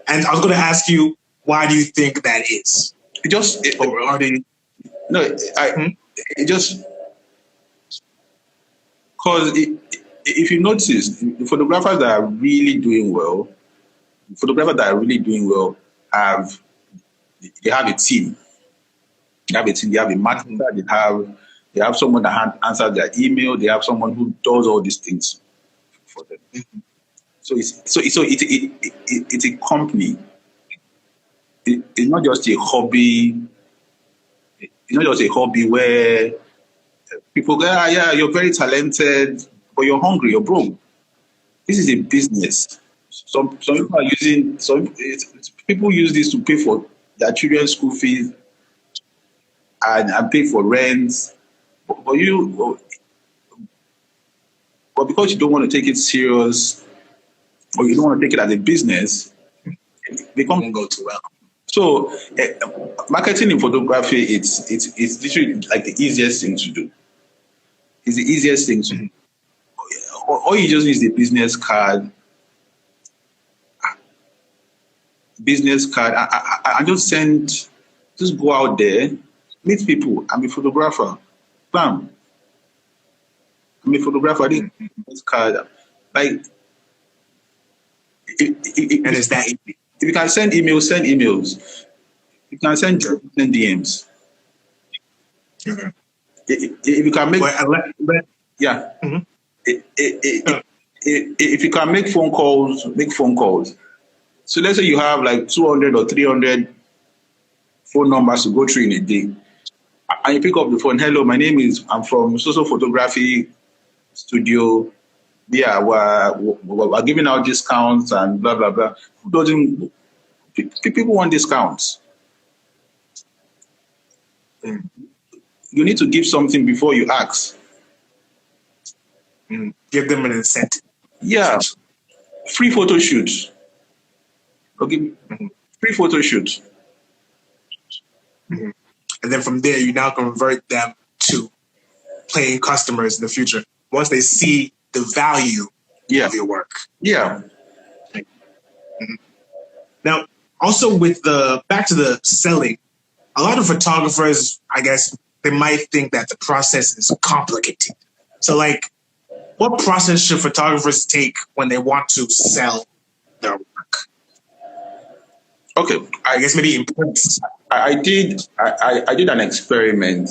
and I was going to ask you, why do you think that is? It just because if you notice, the photographers that are really doing well, they have a team. They have a team. They have a marketer. They have someone that answers their email. They have someone who does all these things for them. So it's a company. It's not just a hobby. It's not just a hobby where people go, yeah, you're very talented, but you're hungry, you're broke. This is a business. Some people are using people use this to pay for their children's school fees and pay for rent. But because you don't want to take it serious or you don't want to take it as a business, they can't go too well. So marketing in photography, it's literally like the easiest thing to do. It's the easiest thing to do. All you just need is a business card, and just go out there, meet people. I'm a photographer. Bam. I'm a photographer. I didn't business card. Like, And it's that easy. If you can send emails, send emails. You can send DMs. Okay. If you can make, yeah. Mm-hmm. If you can make phone calls, make phone calls. So let's say you have like 200 or 300 phone numbers to go through in a day. And you pick up the phone. Hello, I'm from social photography studio. Yeah, we're giving out discounts and blah, blah, blah. Who doesn't, people want discounts. You need to give something before you ask. Give them an incentive. Yeah. Free photo shoots. Okay. Free photo shoots. And then from there, you now convert them to paying customers in the future once they see the value of your work. Yeah. Now, also with back to the selling, a lot of photographers, I guess, they might think that the process is complicated. So, like, what process should photographers take when they want to sell their work? Okay, I guess maybe in place. I did an experiment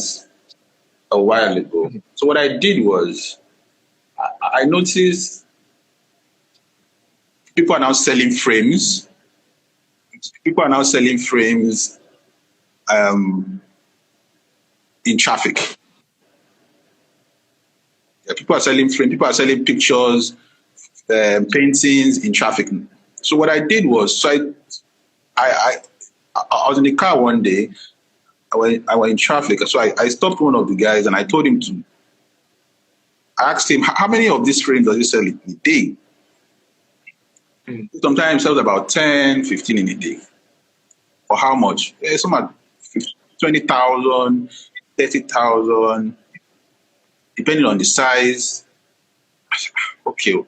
a while ago. So what I did was I noticed people are now selling frames. People are now selling frames in traffic. Yeah, people are selling frames. People are selling pictures, paintings in traffic. So what I did was, I was in the car one day. I was in traffic, so I stopped one of the guys and I told him to. I asked him, how many of these frames does he sell in a day? Sometimes he sells about 10, 15 in a day. For how much? Some are 20,000, 30,000, depending on the size. Okay.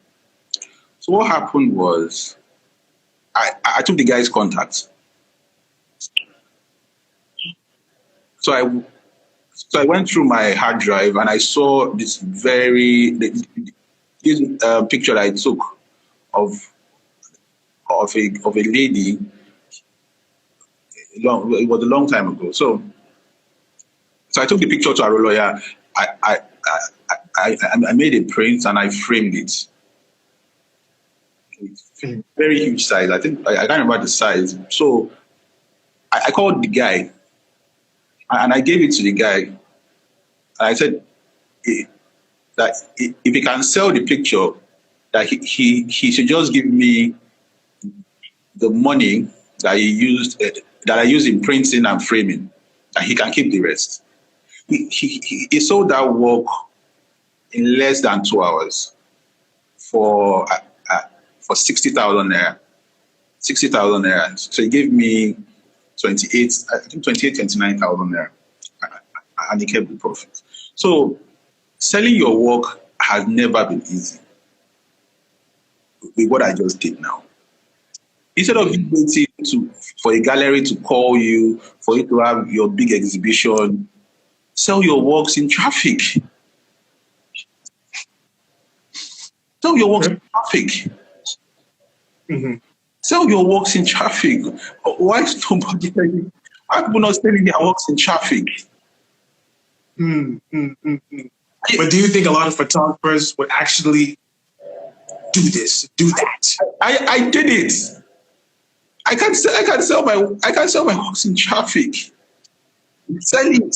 So what happened was, I took the guy's contact. So I went through my hard drive and I saw this picture I took of a lady. It was a long time ago. So I took the picture to our lawyer. I made a print and I framed it. Very huge size. I think I can't remember the size. So I called the guy and I gave it to the guy. And I said that if he can sell the picture, that he should just give me the money that I used in printing and framing, and he can keep the rest. He sold that work in less than 2 hours for 60,000 naira. 60,000 naira. So he gave me 29,000 naira, and he kept the profit. So selling your work has never been easy. With what I just did now. Instead of you waiting for a gallery to call you, for you to have your big exhibition, sell your works in traffic. Sell your works in traffic. Sell your works in traffic. Why is nobody selling? Why are people not selling their works in traffic? But do you think a lot of photographers would actually do that? I did it. I can't sell my works in traffic. Sell it.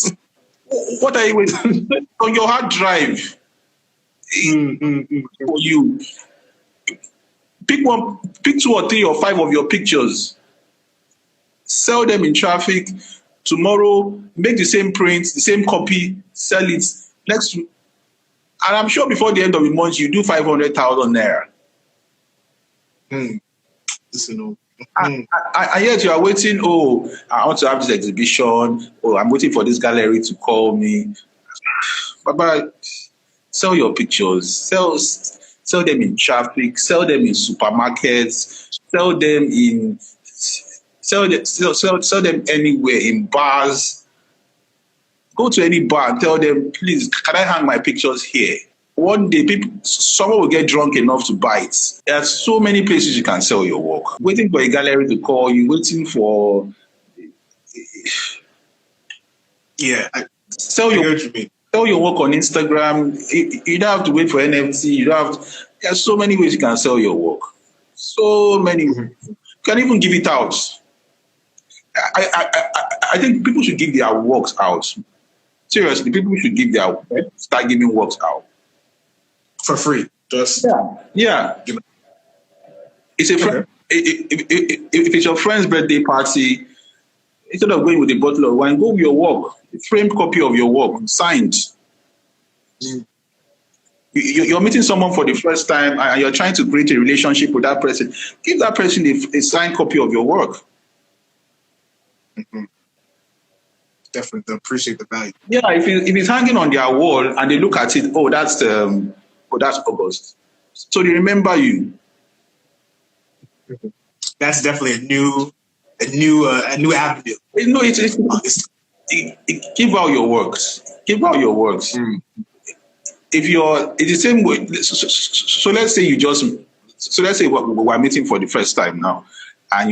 What are you waiting on your hard drive? For you, pick 2 or 3 or 5 of your pictures. Sell them in traffic. Tomorrow, make the same print, the same copy. Sell it next week. And I'm sure before the end of the month, you do 500,000 naira. And yet you are waiting, I want to have this exhibition. I'm waiting for this gallery to call me. But sell your pictures. Sell them in traffic. Sell them in supermarkets. Sell them anywhere, in bars. Go to any bar and tell them, please, can I hang my pictures here? one day someone will get drunk enough to buy it. There are so many places you can sell your work. Waiting for a gallery to call you, waiting for sell your work on Instagram. You don't have to wait for NFT. You don't have to, there are so many ways you can sell your work. So many. You can even give it out. I think people should give their works out. Seriously, people should start giving works out for free. Just yeah. It's a friend. If it's your friend's birthday party, instead of going with a bottle of wine, go with your work, a framed copy of your work, signed. You're meeting someone for the first time and you're trying to create a relationship with that person. Give that person a signed copy of your work. Definitely appreciate the value. Yeah, if it's hanging on their wall and they look at it, that's August. So they remember you. That's definitely a new avenue. No, give out your works. Give out your works. If it's the same way. So let's say we're meeting for the first time now, and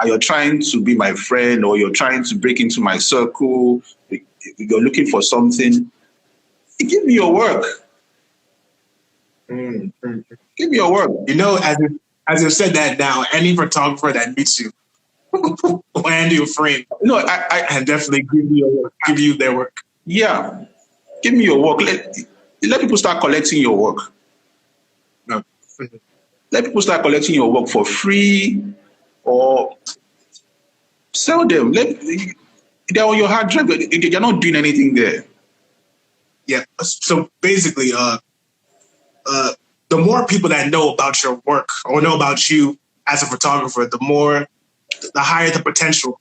you're trying to be my friend, or you're trying to break into my circle. You're looking for something. Give me your work. Give me your work. You know, as you've said that now, any photographer that meets you will hand you a frame. No, I definitely give you your work. Give you their work. Yeah, give me your work. Let people start collecting your work. No. Let people start collecting your work for free, or sell them. They're on your hard drive. You're not doing anything there. Yeah. So basically, the more people that know about your work or know about you as a photographer, the higher the potential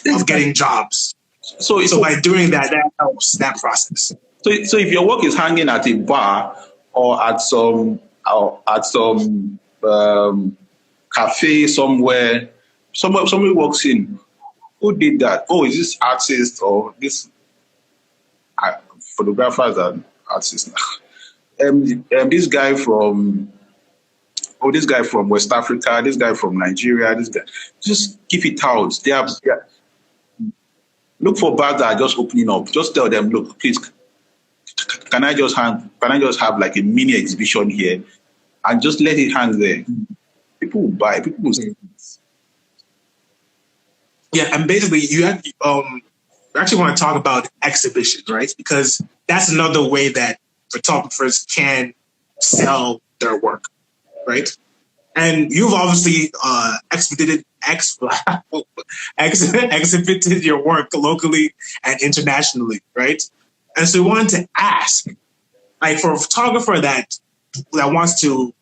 of getting jobs. So by doing that helps that process. So if your work is hanging at a bar or at some cafe somewhere, somebody walks in. Who did that? Oh, is this artist or this photographers and artists? This guy from West Africa, this guy from Nigeria, this guy. Just keep it out. They are look for bars that are just opening up. Just tell them, look, please, can I just have like a mini exhibition here, and just let it hang there. People will buy. People will see. Yeah, and basically, you actually want to talk about exhibition, right? Because that's another way that photographers can sell their work, right? And you've obviously exhibited your work locally and internationally, right? And so we wanted to ask, like, for a photographer that wants to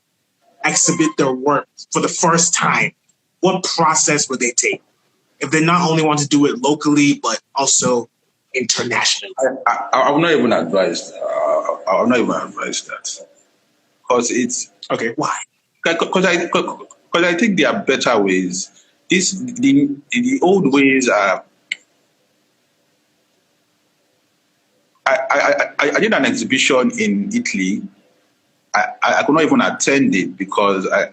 exhibit their work for the first time, what process would they take if they not only want to do it locally but also internationally? I will not even advise. I will not even advise that, because it's okay. Why? Because I think there are better ways. The old ways are. I did an exhibition in Italy. I could not even attend it because I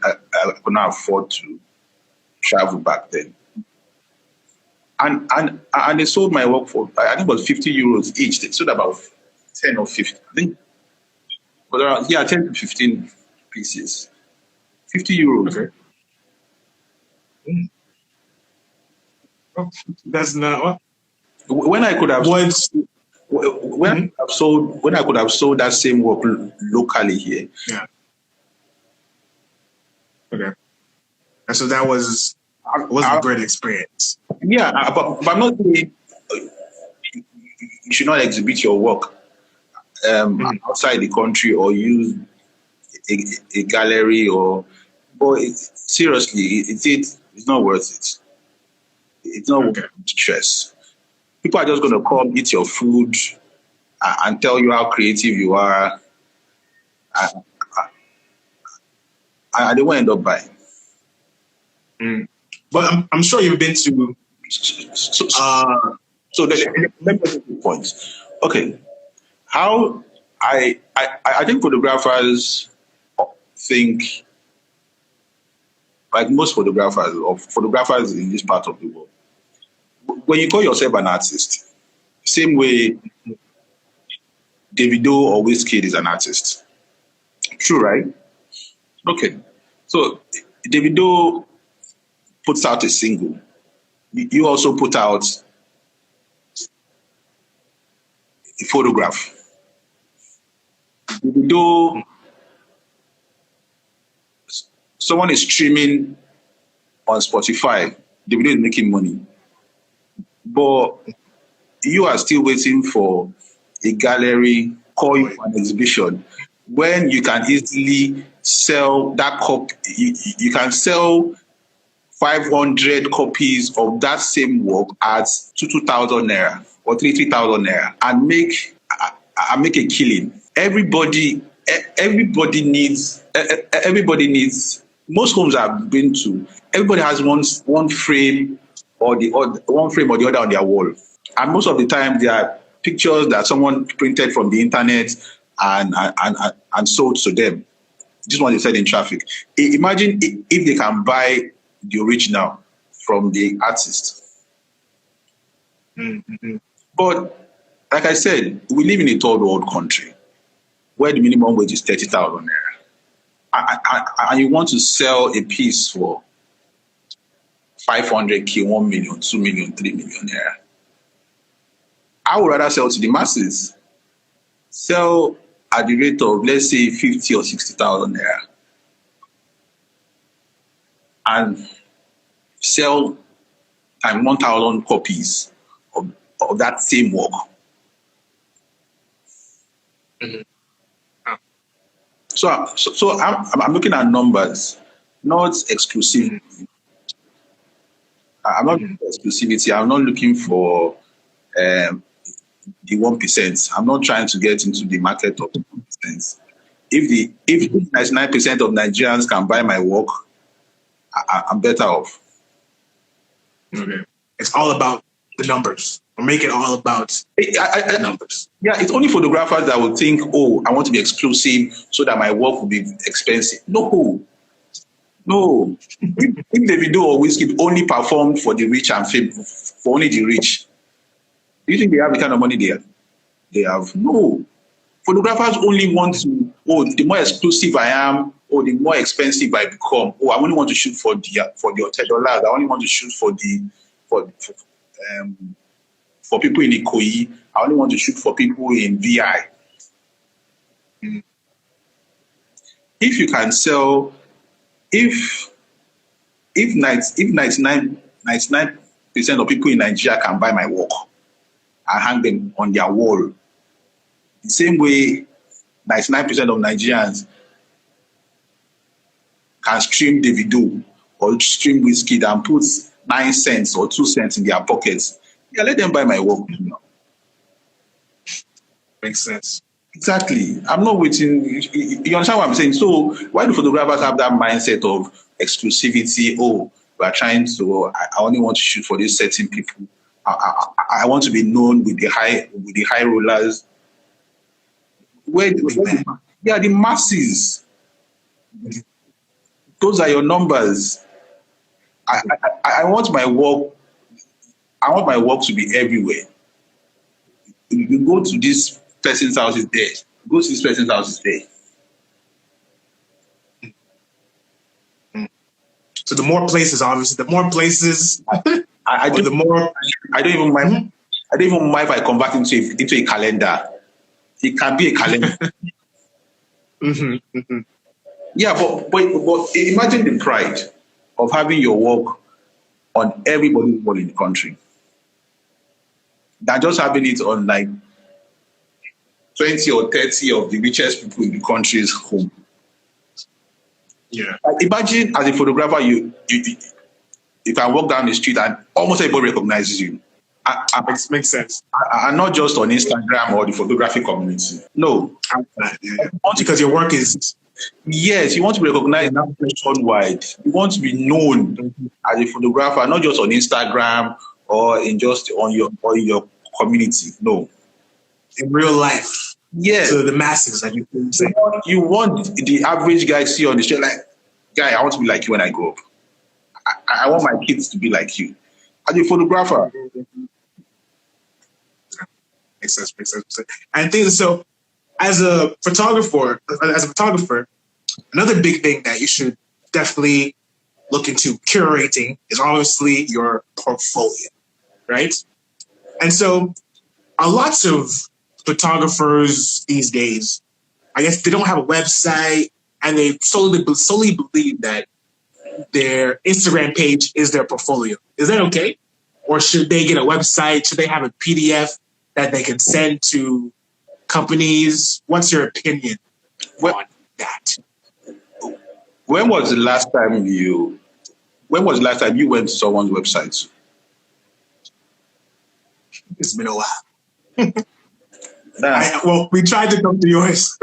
could not afford to travel back then. And they sold my work for, I think it was 50 euros each. They sold about 10 or 15. I think it was around 10 to 15 pieces. 50 euros. Okay. Oh, that's not what. When I could have I could have sold that same work locally here. Yeah. Okay. And so that was a great experience. Yeah, but I'm not saying you should not exhibit your work outside the country or use a gallery but seriously, it's not worth it. It's not worth the stress. People are just going to come eat your food and tell you how creative you are, and they won't end up buying. But I'm sure you've been to. So let me make a point. Okay, how I think photographers think, like most photographers in this part of the world, when you call yourself an artist, same way Davido or Wizkid is an artist. True, right? Okay. So Davido puts out a single. You also put out a photograph. Davido, someone is streaming on Spotify. Davido is making money. But you are still waiting for a gallery, call you for an exhibition, when you can easily sell that copy. You can sell 500 copies of that same work at 2,000 naira or 3,000 naira and make a killing. Everybody needs. Most homes I've been to, everybody has one frame or the other on their wall, and most of the time they are pictures that someone printed from the internet and sold to them. This one they said in traffic. Imagine if they can buy the original from the artist. Mm-hmm. But like I said, we live in a third world country where the minimum wage is 30,000 naira. And you want to sell a piece for 500k, 1 million, 2 million, 3 million naira. I would rather sell to the masses. Sell at the rate of, let's say, 50 or 60,000 naira. And sell time 1,000 copies of that same work. Mm-hmm. So I'm looking at numbers, not exclusivity. I'm not looking for exclusivity. I'm not looking for the 1%. I'm not trying to get into the market of 1%. If 99% of Nigerians can buy my work, I'm better off. Okay. It's all about the numbers. Or make it all about the numbers. Yeah, it's only photographers that will think, oh, I want to be exclusive so that my work will be expensive. No. If Davido or Wizkid only performed for the rich and famous, for only the rich, do you think they have the kind of money they have? No. Photographers only want to, the more exclusive I am, the more expensive I become. I only want to shoot for the $10. I only want to shoot for people in Ikoyi. I only want to shoot for people in VI. Mm. If you can sell, if 99% of people in Nigeria can buy my work and hang them on their wall, the same way 99% of Nigerians can stream Davido or stream Wizkid and put 9 cents or 2 cents in their pockets, let them buy my work. Makes sense. Exactly. I'm not waiting. You understand what I'm saying? So why do photographers have that mindset of exclusivity? We are trying to. I only want to shoot for these certain people. I want to be known with the high rollers. The masses. Those are your numbers. I want my work. I want my work to be everywhere. You go to this person's house, is there. Go to this person's house, is there. So the more places, obviously, the more places. I don't even mind. I don't even mind if I convert into a calendar. It can be a calendar. Mm-hmm. Mm-hmm. Yeah, but imagine the pride of having your work on everybody's wall in the country. Than just having it on like 20 or 30 of the richest people in the country's home. Yeah. Imagine as a photographer, you can walk down the street and almost everybody recognizes you. Makes sense. And not just on Instagram or the photography community. No. Because your work is... Yes, you want to be recognized nationwide. You want to be known as a photographer, not just on Instagram or in your community. No. In real life. Yeah. to the masses, like you say. You want the average guy to see on the street, like, guy, I want to be like you when I grow up. I want my kids to be like you. As a photographer. Makes sense. And things so as a photographer, another big thing that you should definitely look into curating is obviously your portfolio, right? And so lots of photographers these days, I guess they don't have a website and they solely believe that their Instagram page is their portfolio. Is that okay? Or should they get a website? Should they have a PDF that they can send to companies? What's your opinion on that? When was the last time you went to someone's website? It's been a while. Well, we tried to come to yours,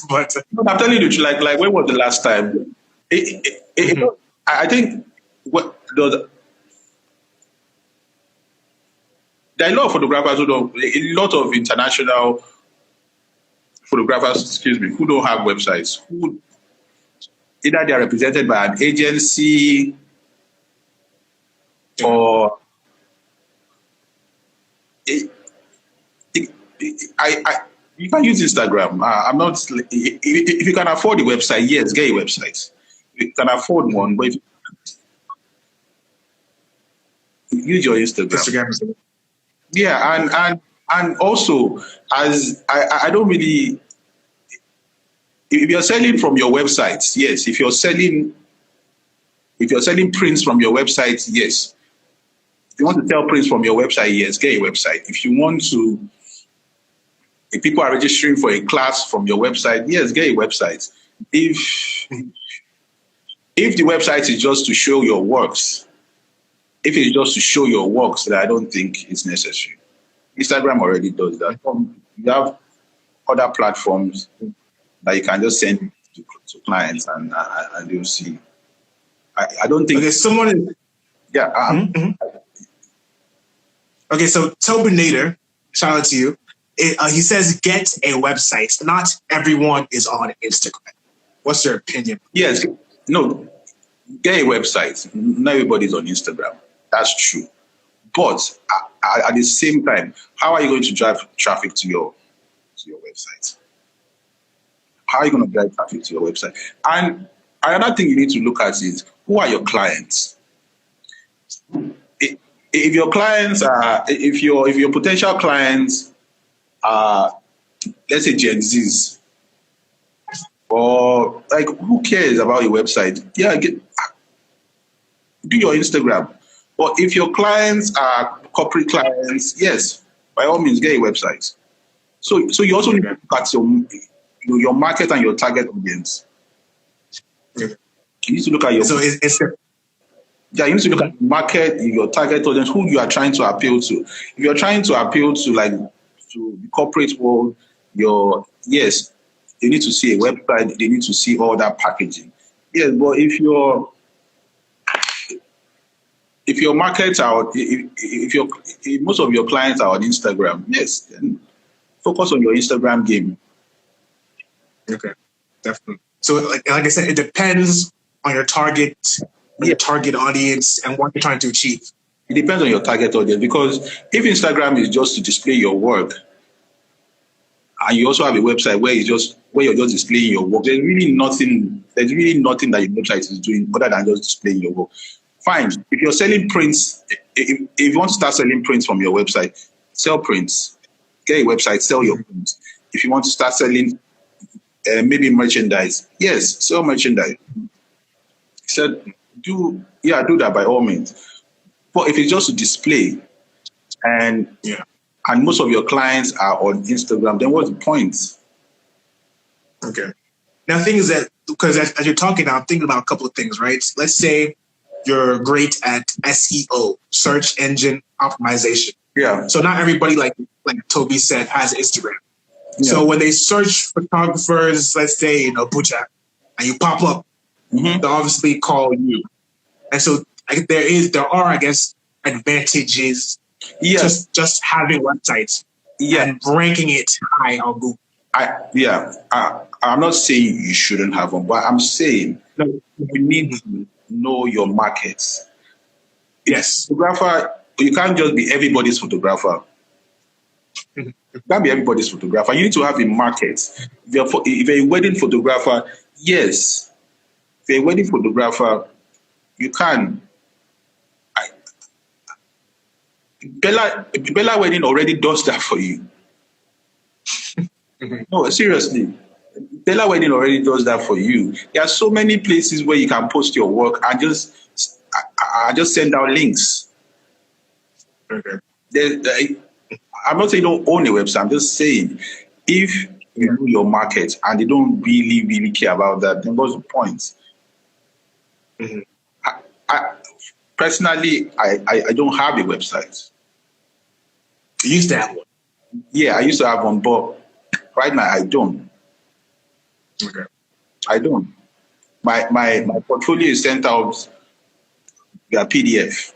but I'm telling you, like when was the last time? I think there are a lot of photographers a lot of international photographers, who don't have websites. Who either they are represented by an agency or you can use Instagram. I'm not. If you can afford a website, yes, get a website. You can afford one, but use your Instagram. Yeah, and also, as I don't really. If you're selling from your website, yes. If you're selling prints from your website, yes. If you want to sell prints from your website, yes, get a website. If people are registering for a class from your website, yes, get a website. If the website is just to show your works, then I don't think it's necessary. Instagram already does that. You have other platforms that you can just send to clients and they'll see. I don't think. Okay, someone is. Yeah. Okay, so Tobin Nader, shout out to you. He says, get a website. Not everyone is on Instagram. What's your opinion? Yes. No, get a website. Not everybody's on Instagram. That's true. But at the same time, how are you going to drive traffic to your website? How are you going to drive traffic to your website? And another thing you need to look at is, who are your clients? If your clients are, if your potential clients are, let's say Gen Zs, or like, who cares about your website? Yeah, do your Instagram. But if your clients are corporate clients, yes, by all means, get a website. So you also need to look at your market and your target audience. You need to look at your. So you need to look at the market, your target audience, who you are trying to appeal to. If you're trying to appeal to the corporate world, they need to see a website, they need to see all that packaging. Yes, but if your markets are, if most of your clients are on Instagram, yes, then focus on your Instagram game. Okay, definitely. So, like I said, it depends on your target, your target audience, and what you're trying to achieve. It depends on your target audience, because if Instagram is just to display your work, and you also have a website where you're just displaying your work, there's really nothing that your website is doing other than just displaying your work. Fine. If you're selling prints, if you want to start selling prints from your website, sell prints. Get a website, sell your prints. If you want to start selling maybe merchandise, yes, sell merchandise. Do that by all means. But if it's just to display and most of your clients are on Instagram, then what's the point? Okay. Now, the thing is that, because as you're talking now, I'm thinking about a couple of things, right? Let's say you're great at SEO, search engine optimization. Yeah. So not everybody, like Toby said, has Instagram. Yeah. So when they search photographers, let's say, Bucha, and you pop up, they obviously call you. And so there are, I guess, advantages just having websites and ranking it high on Google. I'm not saying you shouldn't have one, but I'm saying No. you need to know your markets. Yes. Photographer, you can't just be everybody's photographer. You can't be everybody's photographer. You need to have a market. If you're a wedding photographer, yes. If you're a wedding photographer, you can. Bella Wedding already does that for you. No, seriously. Bella Wedding already does that for you. There are so many places where you can post your work and I just send out links. Okay. I'm not saying don't own a website. I'm just saying if you know your market and they don't really, really care about that, then what's the point? Mm-hmm. I personally, I don't have a website. You used to have one. Yeah, I used to have one, but right now I don't. Okay. I don't. My portfolio is sent out via PDF.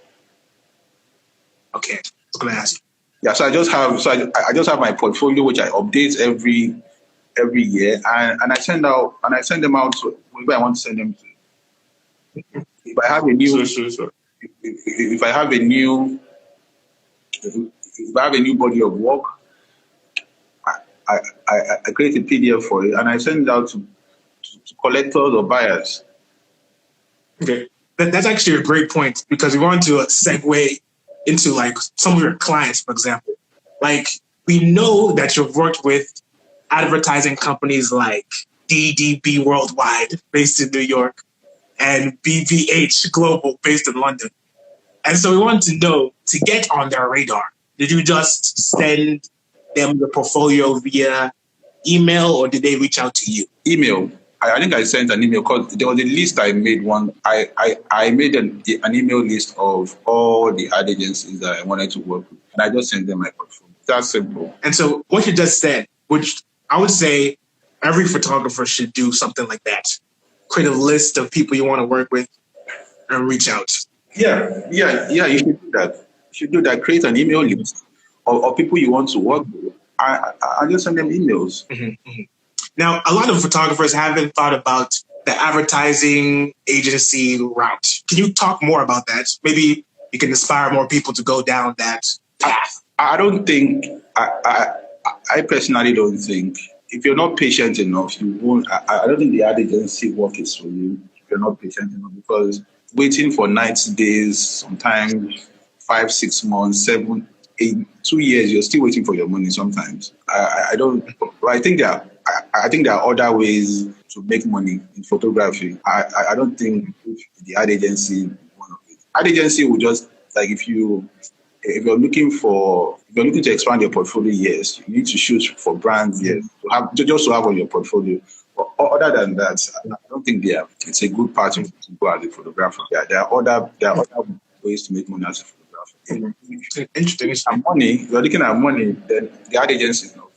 Okay. I was gonna ask you. Yeah, so I just have my portfolio which I update every year, and I send them out to whoever I want to send them to. If I have a new Sure. if I have a new if I have a new body of work, I create a PDF for it and I send it out to collectors or buyers. Okay. That's actually a great point because we want to segue into like some of your clients, for example. Like we know that you've worked with advertising companies like DDB Worldwide, based in New York, and BVH Global, based in London. And so we want to know, to get on their radar, did you just send them the portfolio via email or did they reach out to you? Email. I think I sent an email because there was a list I made one. I made an email list of all the ad agencies that I wanted to work with, and I just sent them my portfolio. That's simple. And so what you just said, which I would say every photographer should do something like that. Create a list of people you want to work with and reach out. Yeah. You should do that. You should do that. Create an email list of people you want to work with. I just send them emails. Mm-hmm. Now, a lot of photographers haven't thought about the advertising agency route. Can you talk more about that? Maybe you can inspire more people to go down that path. I don't think, I personally don't think, if you're not patient enough, you won't. I don't think the ad agency work is for you if you're not patient enough, because waiting for 90 days, sometimes 5, 6 months, 7, 8, 2 years, you're still waiting for your money sometimes. I don't, I think there are other ways to make money in photography. I don't think the ad agency, one of it. Ad agency will just, like, if you're looking to expand your portfolio, yes, you need to shoot for brands, yes, just to have on your portfolio. But other than that, I don't think it's a good part to go as a photographer. Yeah, there are other ways to make money as a photographer. Interesting. If you're looking at money, then the ad agency is not.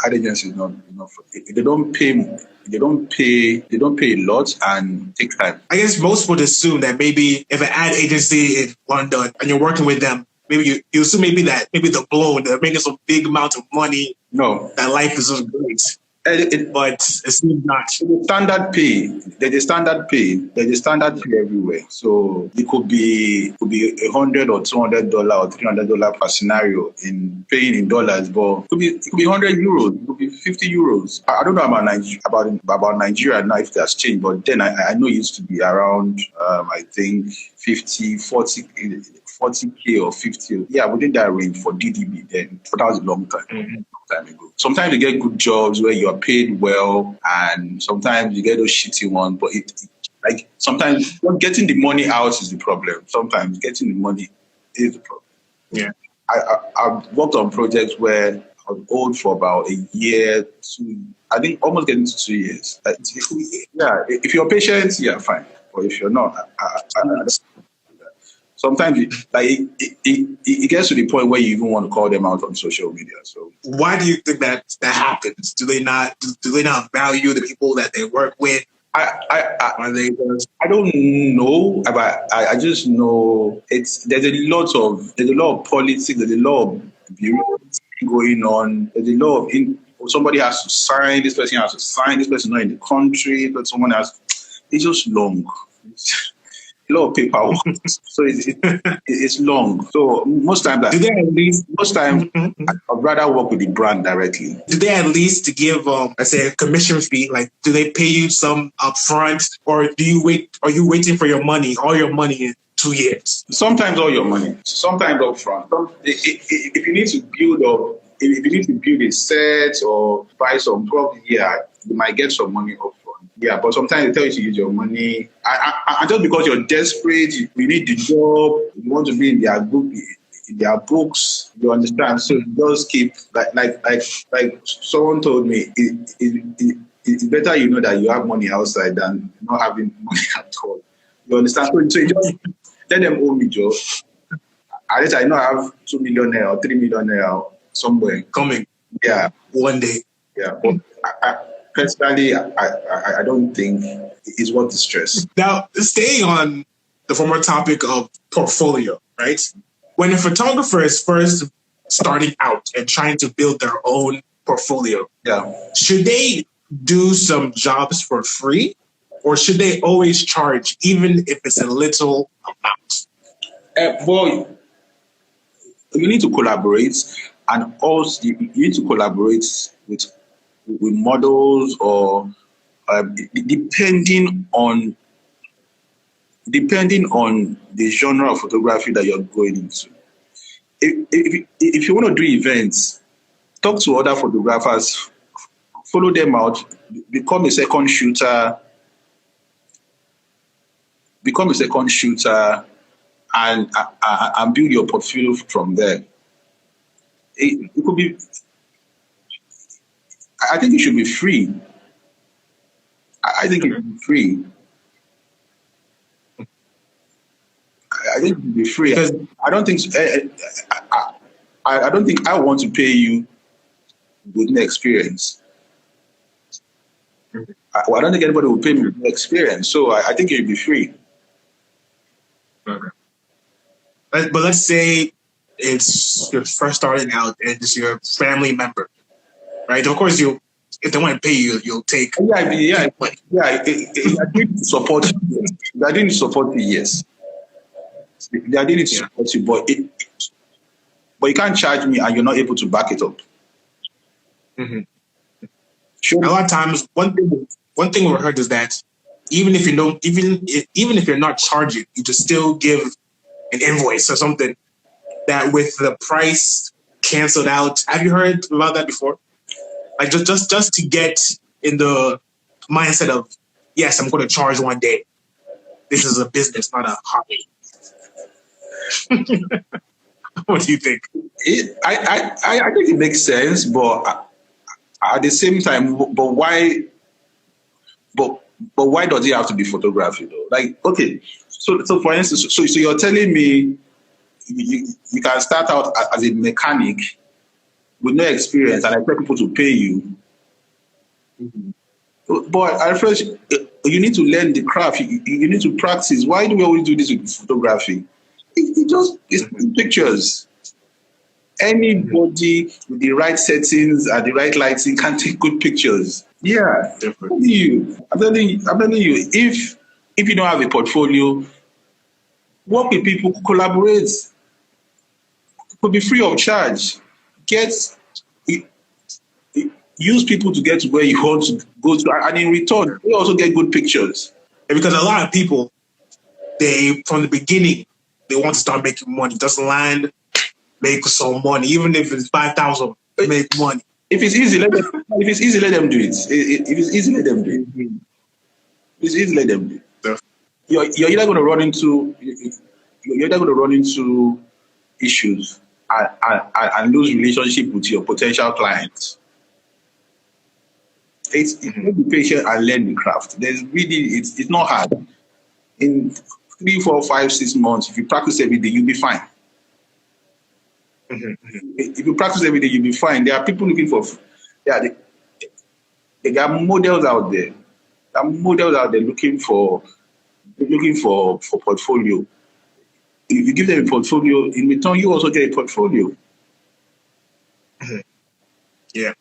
Ad agency is not enough. They don't pay a lot and take time. I guess most would assume that maybe if an ad agency in London and you're working with them, maybe you assume maybe the blow, they're making some big amount of money. No, that life is just great. But it seems not. Standard pay. There's a standard pay. There's a standard pay everywhere. So it could be $100 or $200 or $300 per scenario in paying in dollars, but it could be 100 euros. It could be 50 euros. I don't know about Nigeria now if that's changed, but then I know it used to be around I think 50, 40K or 50. Yeah, within that range for DDB then. But that was a long time. Mm-hmm. Time ago. Sometimes you get good jobs where you are paid well, and sometimes you get those shitty ones. But like sometimes getting the money out is the problem. Sometimes getting the money is the problem. Yeah, I've worked on projects where I was owed for about a year, 2. I think almost getting to 2 years. Yeah, if you're patient, yeah, fine. But if you're not, sometimes it gets to the point where you even want to call them out on social media. So why do you think that happens? Do they not value the people that they work with? I don't know, but I just know there's a lot of politics, there's a lot of bureaucracy going on, there's a lot of somebody has to sign, this person has to sign, this person not in the country, but someone has. It's just long. A lot of paperwork, so it's long. So most times, do they at least? I'd rather work with the brand directly. Do they at least give, let's say, a commission fee? Like, do they pay you some upfront, or do you wait? Are you waiting for your money, all your money in 2 years? Sometimes all your money, sometimes upfront. If you need to build up, if you need to build a set or buy some property, yeah, you might get some money upfront. Yeah, but sometimes they tell you to use your money. And just because you're desperate, you need the job, you want to be in their group, in their books, you understand? So you just keep, like someone told me, it's better you know that you have money outside than not having money at all. You understand? So you just let them owe me, Joe. At least I know I have 2 million naira or 3 million naira somewhere Coming. Yeah. One day. Yeah. But personally, I don't think it's worth the stress. Now, staying on the former topic of portfolio, right? When a photographer is first starting out and trying to build their own portfolio, should they do some jobs for free, or should they always charge, even if it's a little amount? Well, you need to collaborate, and also you need to collaborate with models, or depending on the genre of photography that you're going into. If you want to do events, talk to other photographers, follow them out, become a second shooter, and build your portfolio from there. It could be. I think it should be free. I think it should be free. I think it should be free. Because I don't think. I don't think I want to pay you with no experience. I don't think anybody will pay me with no experience. So I think it should be free. Okay. But let's say you're first starting out and it's your family member, right? Of course, if they want to pay you, you'll take. Yeah. I didn't support you. I didn't support you. Yes, I didn't support you, but you can't charge me and you're not able to back it up. Mm-hmm. Sure. A lot of times, one thing we heard is that even if you're not charging, you just still give an invoice or something that with the price canceled out. Have you heard about that before? Like just to get in the mindset of, yes, I'm going to charge one day. This is a business, not a hobby. What do you think? I think it makes sense, but at the same time, but why? But why does it have to be photography though? Like, okay, so for instance, so you're telling me you can start out as a mechanic with no experience and expect people to pay you. Mm-hmm. But at first, you need to learn the craft. You need to practice. Why do we always do this with photography? It's pictures. Anybody with the right settings and the right lighting can take good pictures. Yeah, definitely. I'm telling you, if you don't have a portfolio, work with people, collaborate. It could be free of charge. Use people to get to where you want to go to, and in return, you also get good pictures. Because a lot of people, from the beginning, they want to start making money. Just land, make some money, even if it's 5,000, make money. If it's easy, let them do it. If it's easy, let them do it. It's easy, let them do it. You're either going to run into issues and lose relationship with your potential clients. It's be patient and learn the craft. It's not hard. In 3, 4, 5, 6 months, if you practice every day, you'll be fine. Mm-hmm. If you practice every day, you'll be fine. There are people looking for, there are models out there. There are models out there looking for portfolio. If you give them a portfolio, in return, you also get a portfolio. Mm-hmm. Yeah.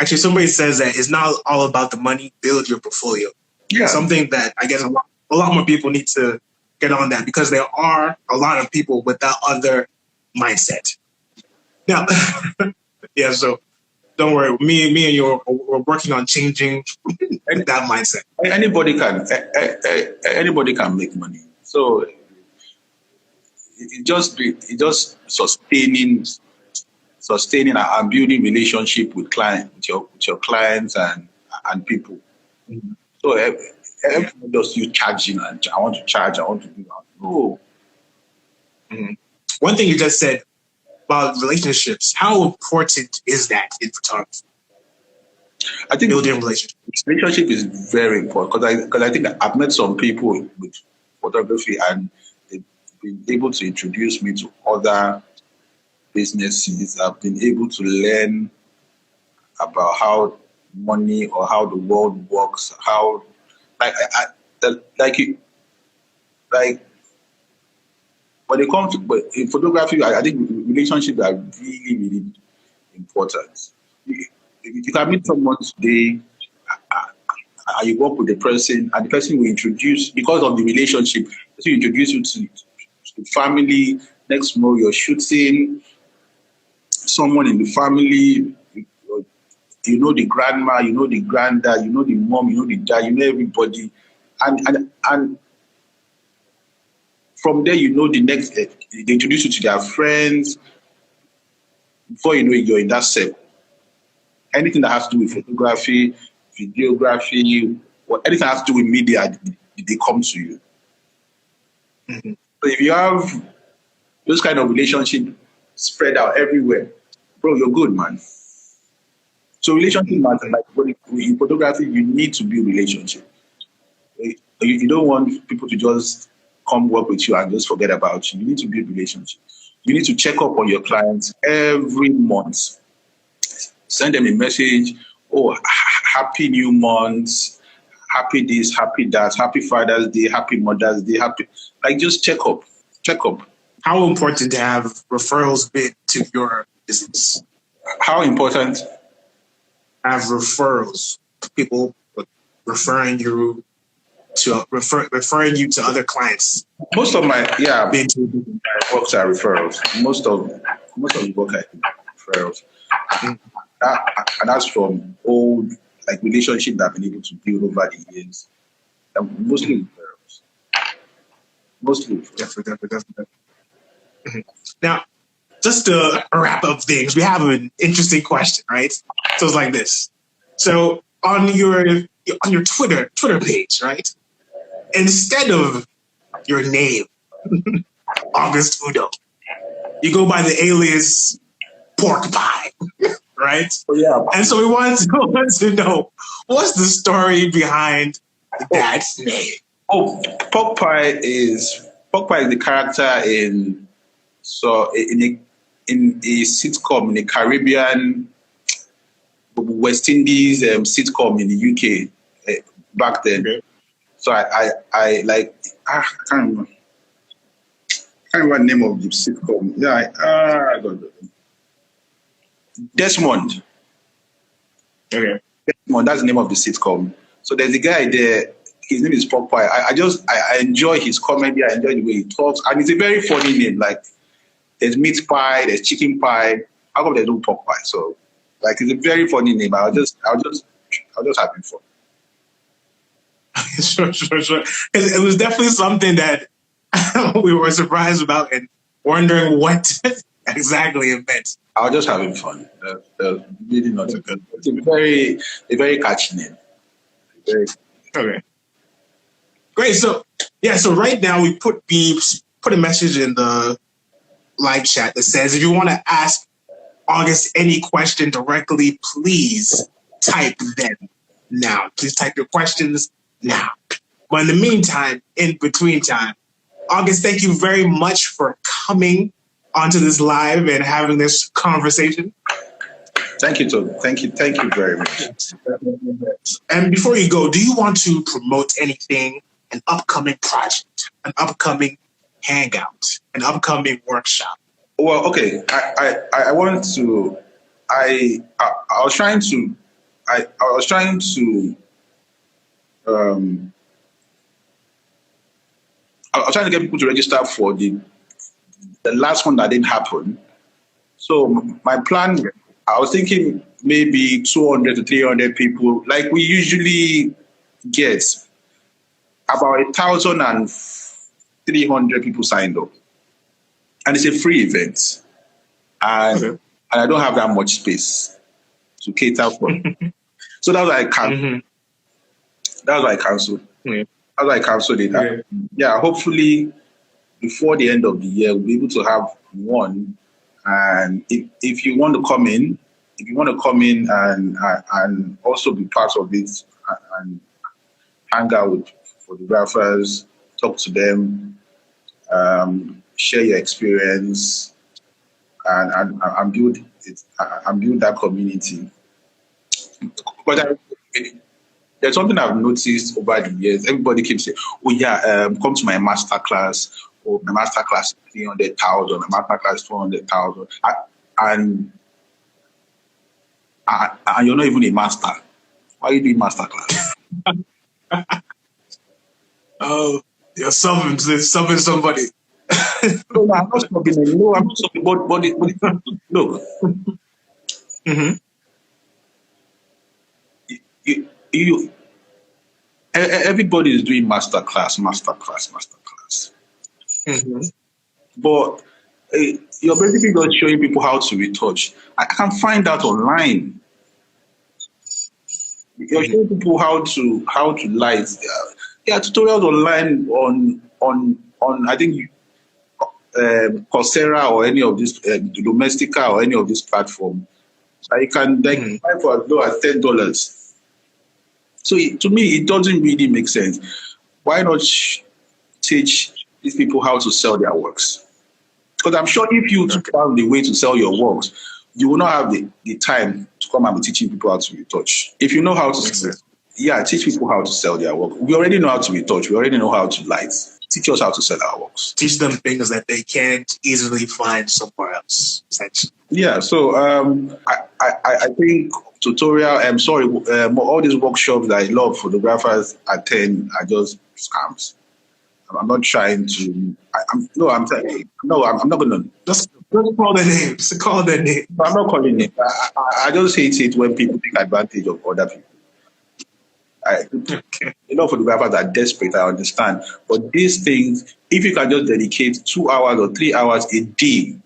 Actually, somebody says that it's not all about the money. Build your portfolio. Yeah. Something that I guess a lot more people need to get on that, because there are a lot of people with that other mindset. Now, yeah. So don't worry. Me and you we're working on changing that mindset. Anybody can make money. So it just sustaining and building relationship with your clients and people. Mm-hmm. So everyone just you charging and I want to charge, I want to do that. No. Mm-hmm. One thing you just said about relationships, how important is that in photography? I think building relationships. Relationship is very important because I think I've met some people with photography and they've been able to introduce me to other businesses. I've been able to learn about how money or how the world works. How when it comes to in photography, I think relationships are really really important. You can meet someone today. You work with the person, and the person will introduce, because of the relationship, so introduce you to the family. Next month, you're shooting someone in the family. You know the grandma, you know the granddad, you know the mom, you know the dad, you know everybody, and from there, you know the next. They introduce you to their friends. Before you know it, you're in that circle. Anything that has to do with photography, videography, or anything that has to do with media, they come to you. Mm-hmm. So if you have those kind of relationship spread out everywhere, bro, you're good, man. So relationship matters. Like in photography, you need to build relationship. You don't want people to just come work with you and just forget about you. You need to build relationship. You need to check up on your clients every month. Send them a message. Oh, happy new month. Happy this, happy that. Happy Father's Day. Happy Mother's Day. Happy. Like, just check up. Check up. How important to have referrals been to your business? How important? Have referrals. People referring you to other clients. Most of my works are referrals. Most of the work I do are referrals. And that's from old relationship that I've been able to build over the years. Mostly referrals. Mostly referrals. Definitely. Now, just to wrap up things, we have an interesting question, right? So it's like this. So on your Twitter page, right? Instead of your name, August Udoh, you go by the alias Pork Pie, right? Oh, yeah. And so we wanted to know, what's the story behind that name? Oh, Pork Pie is the character in a sitcom in a Caribbean West Indies sitcom in the UK back then. Okay. So I can't remember. I can't remember the name of the sitcom. Yeah, I got it. Desmond. Okay. Desmond, that's the name of the sitcom. So there's a guy there. His name is Pork Pie. I enjoy his comedy. I enjoy the way he talks, and it's a very funny name. Like, there's meat pie, there's chicken pie. How come there's no pork pie? So, it's a very funny name. I'll just have it fun. Sure. It was definitely something that we were surprised about and wondering what exactly it meant. I was just having fun. Really not a good. It's a very catchy name. Okay. Great. So right now we put a message in the live chat that says, if you want to ask August any question directly, please type them now. Please type your questions now. But in the meantime, in between time, August, thank you very much for coming onto this live and having this conversation. Thank you, Toby. Thank you very much. And before you go, do you want to promote anything, an upcoming project, an upcoming hangout, an upcoming workshop? Well, okay. I was trying to I was trying to get people to register for the last one that didn't happen. So my plan, I was thinking maybe 200 to 300 people, like we usually get. About 1,300 people signed up, and it's a free event, and I don't have that much space to cater for. So that's why I canceled. That's why I canceled. That's why I canceled it. Yeah, hopefully before the end of the year, we'll be able to have one. And if you want to come in, and also be part of it and hang out with photographers, talk to them, share your experience, and build it. And build that community. But there's something I've noticed over the years. Everybody keeps saying, "Oh yeah, come to my master class. Or my master class is 300,000. My master class is 400,000." And you're not even a master. Why are you doing master class? Oh, you're subbing somebody. No, I'm not subbing. No, I'm not subbing. But look. You, everybody is doing master class. But you're basically just showing people how to retouch. I can find that online. You're showing people how to light. Yeah, tutorials online on I think Coursera or any of this Domestika or any of this platform. I can buy for as low as $10. So to me, it doesn't really make sense. Why not teach these people how to sell their works? Because I'm sure if you found the way to sell your works, you will not have the time to come and be teaching people how to retouch. If you know how to teach people how to sell their work. We already know how to retouch. We already know how to light. Teach us how to sell our works. Teach them things that they can't easily find somewhere else, essentially. Yeah, so I think tutorial, all these workshops that a lot of photographers attend are just scams. I'm not trying to. I'm not going to. Just call their names. Call their names. I'm not calling it. I just hate it when people take advantage of other people. A lot of photographers are desperate, I understand. But these things, if you can just dedicate 2 hours or 3 hours a day,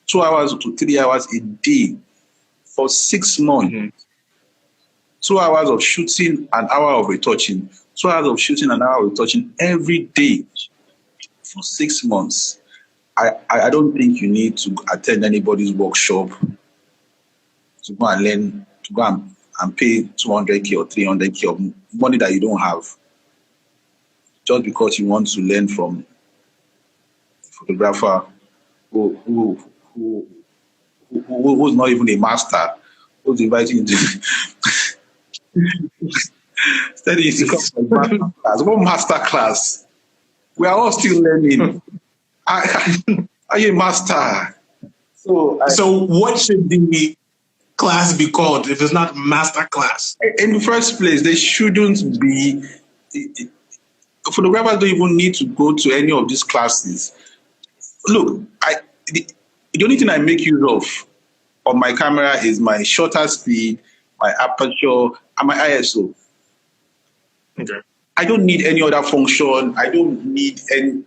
2 hours to 3 hours a day for 6 months, 2 hours of shooting, an hour of retouching, 2 hours of shooting, an hour of retouching every day for 6 months. I don't think you need to attend anybody's workshop to go and learn, to go and pay 200K or 300K of money that you don't have, just because you want to learn from a photographer who's not even a master, who's inviting you to study to come to master class. What master class? We are all still learning. Are you a master? So what should the class be called if it's not master class? In the first place, they shouldn't be. Photographers don't even need to go to any of these classes. Look, the only thing I make use of on my camera is my shutter speed, my aperture, and my ISO. Okay. I don't need any other function. I don't need any.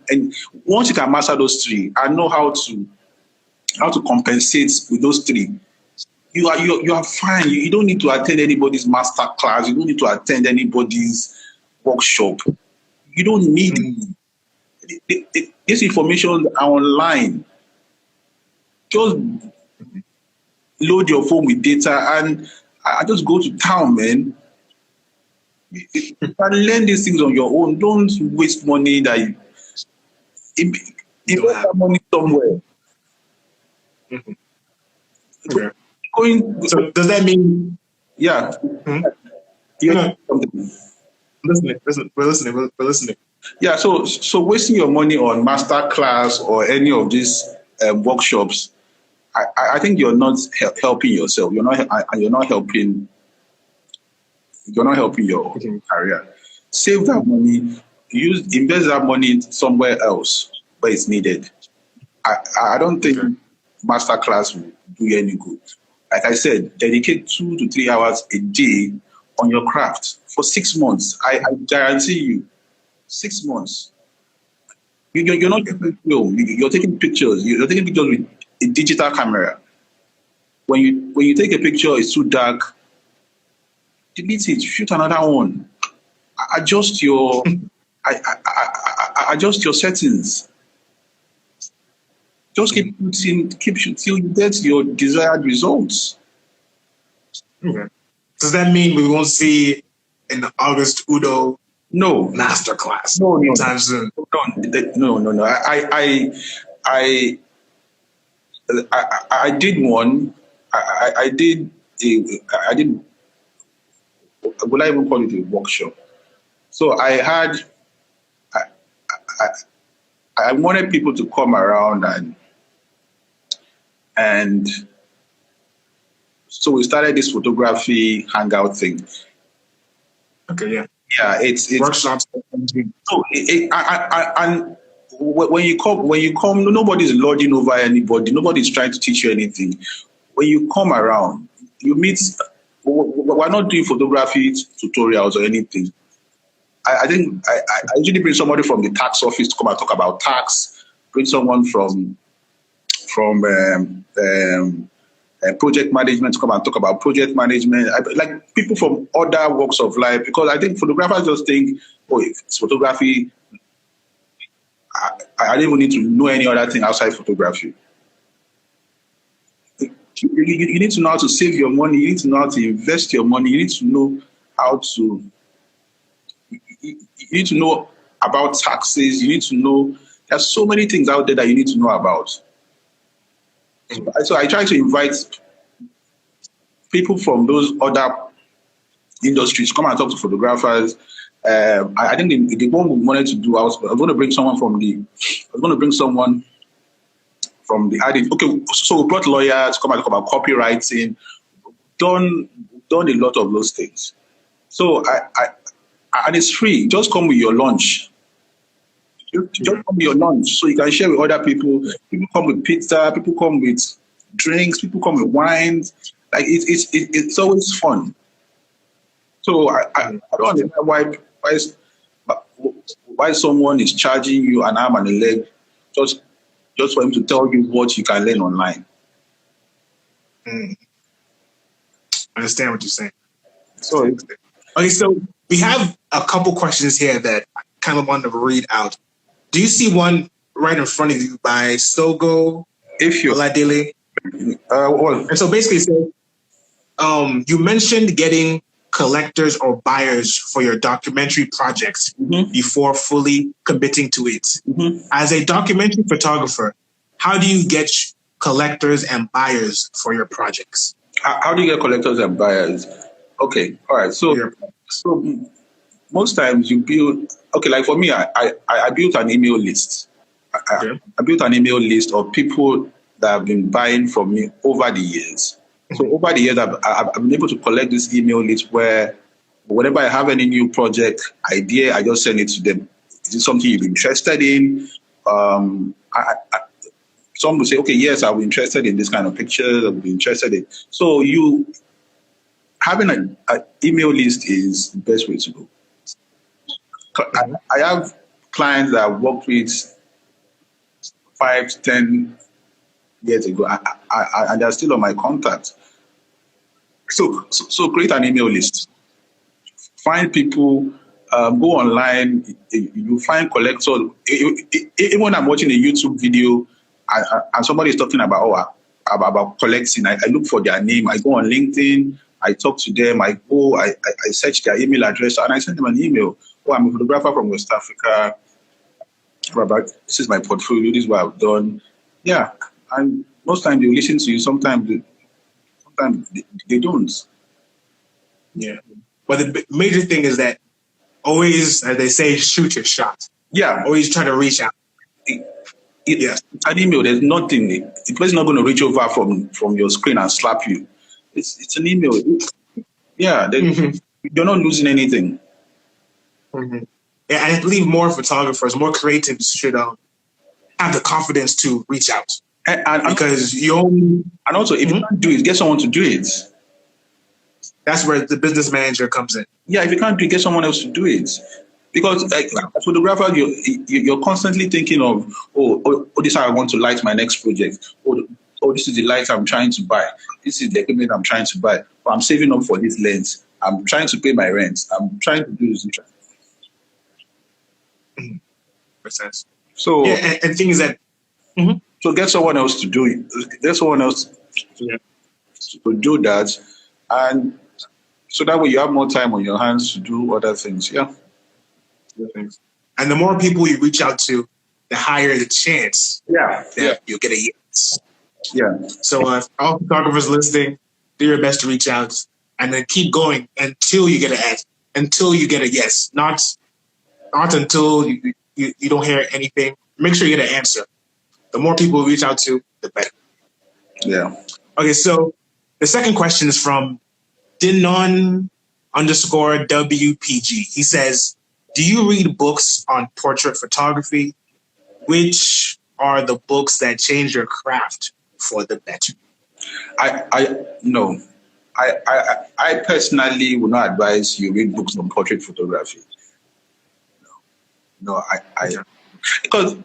Once you can master those three, I know how to compensate with those three. You are fine. You don't need to attend anybody's master class. You don't need to attend anybody's workshop. You don't need this information online. Just load your phone with data and I just go to town, man. You can learn these things on your own. Don't waste money that you invest that money somewhere. Okay. So does that mean? Yeah. We're listening. Yeah. So wasting your money on master class or any of these workshops, I think you're not helping yourself. You're not helping You're not helping your career. Save that money. Invest that money somewhere else where it's needed. I don't think masterclass will do you any good. Like I said, dedicate 2 to 3 hours a day on your craft for 6 months. I guarantee you, 6 months. You're not taking film. You're taking pictures. You're taking pictures with a digital camera. When you take a picture, it's too dark. Delete it. Shoot another one. Adjust your adjust your settings. Just keep shooting till you get your desired results. Okay. Does that mean we won't see an August Udoh masterclass anytime soon? No. I did one. I did. Would I even call it a workshop? So I wanted people to come around and so we started this photography hangout thing. Okay, yeah. Yeah, it's workshops. So and when you come, nobody's lording over anybody. Nobody's trying to teach you anything. When you come around, you meet. We're not doing photography tutorials or anything. I think I usually bring somebody from the tax office to come and talk about tax. Bring someone from project management to come and talk about project management. Like people from other walks of life, because I think photographers just think, oh, if it's photography, I don't even need to know any other thing outside photography. You need to know how to save your money. You need to know how to invest your money. You need to know how to. You need to know about taxes. You need to know. There's so many things out there that you need to know about. So I try to invite people from those other industries come and talk to photographers. I think the one we wanted to do, I was going to bring someone from the Okay, so we brought lawyers come and talk about copywriting. Done a lot of those things. So and it's free. Just come with your lunch. Just come with your lunch so you can share with other people. People come with pizza. People come with drinks. People come with wines. Like it's always fun. So I don't understand why someone is charging you an arm and a leg just for him to tell you what you can learn online. I understand what you're saying. So we have a couple questions here that I kind of want to read out. Do you see one right in front of you by Sogo Oladele? And so basically it says, you mentioned getting collectors or buyers for your documentary projects before fully committing to it. As a documentary photographer, how do you get collectors and buyers for your projects? How do you get collectors and buyers? Okay, all right. So most times you build. Okay, like for me, I built an email list. I built an email list of people that have been buying from me over the years. So over the years, I've been able to collect this email list where whenever I have any new project idea, I just send it to them. Is it something you're interested in? Some will say, okay, yes, I'll be interested in this kind of pictures. I'll be interested in. So having an email list is the best way to go. I have clients that I've worked with 5 to 10 years ago, and they're still on my contact. So create an email list. Find people, go online, you find collectors. Even when I'm watching a YouTube video and somebody is talking about collecting, I look for their name. I go on LinkedIn, I talk to them, I search their email address, and I send them an email. Oh, I'm a photographer from West Africa. This is my portfolio. This is what I've done. Yeah, and most times they listen to you. Sometimes they don't. Yeah, but the major thing is that always, as they say, shoot your shot. Yeah, always try to reach out. An email. There's nothing. The person's not going to reach over from your screen and slap you. It's an email. Yeah, You're not losing anything. Mm-hmm. Yeah, and I believe more photographers, more creatives should have the confidence to reach out because and also if you can't do it, get someone to do it. That's where the business manager comes in. Yeah, if you can't do it, get someone else to do it. Because as a photographer, you're constantly thinking of, this is how I want to light my next project. This is the light I'm trying to buy. This is the equipment I'm trying to buy. But I'm saving up for this lens. I'm trying to pay my rent. I'm trying to do this. Makes sense. So yeah, and things that. So get someone else to do it. Get someone else to do that, and so that way you have more time on your hands to do other things. Yeah. And the more people you reach out to, the higher the chance that you'll get a yes. Yeah. So all photographers listening, do your best to reach out and then keep going until you get until you get a yes. Not until you don't hear anything. Make sure you get an answer. The more people we reach out to, the better. Yeah. Okay, so the second question is from Dinon_WPG. He says, do you read books on portrait photography? Which are the books that change your craft for the better? No. I personally would not advise you read books on portrait photography. No, because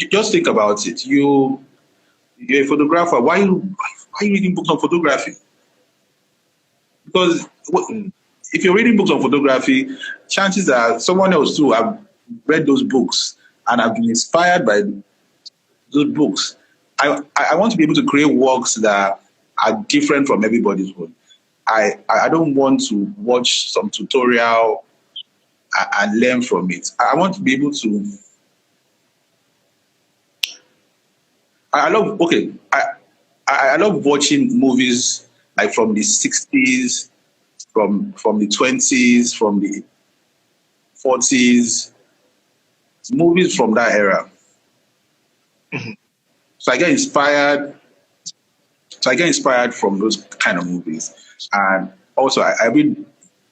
just think about it. You're a photographer. Why are you reading books on photography? Because if you're reading books on photography, chances are someone else too have read those books and have been inspired by those books. I want to be able to create works that are different from everybody's own. I don't want to watch some tutorial and learn from it. I want to be able to. I love watching movies like from the 60s, from the 20s, from the 40s, movies from that era. Mm-hmm. So I get inspired from those kind of movies. And also I read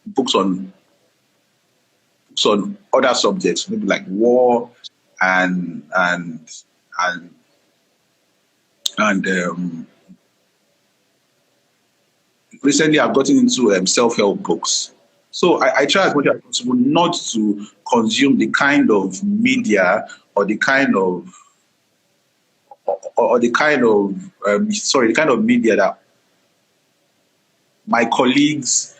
books on other subjects, maybe like war and recently I've gotten into self-help books. So I try as much as possible not to consume the kind of media or the kind of media that my colleagues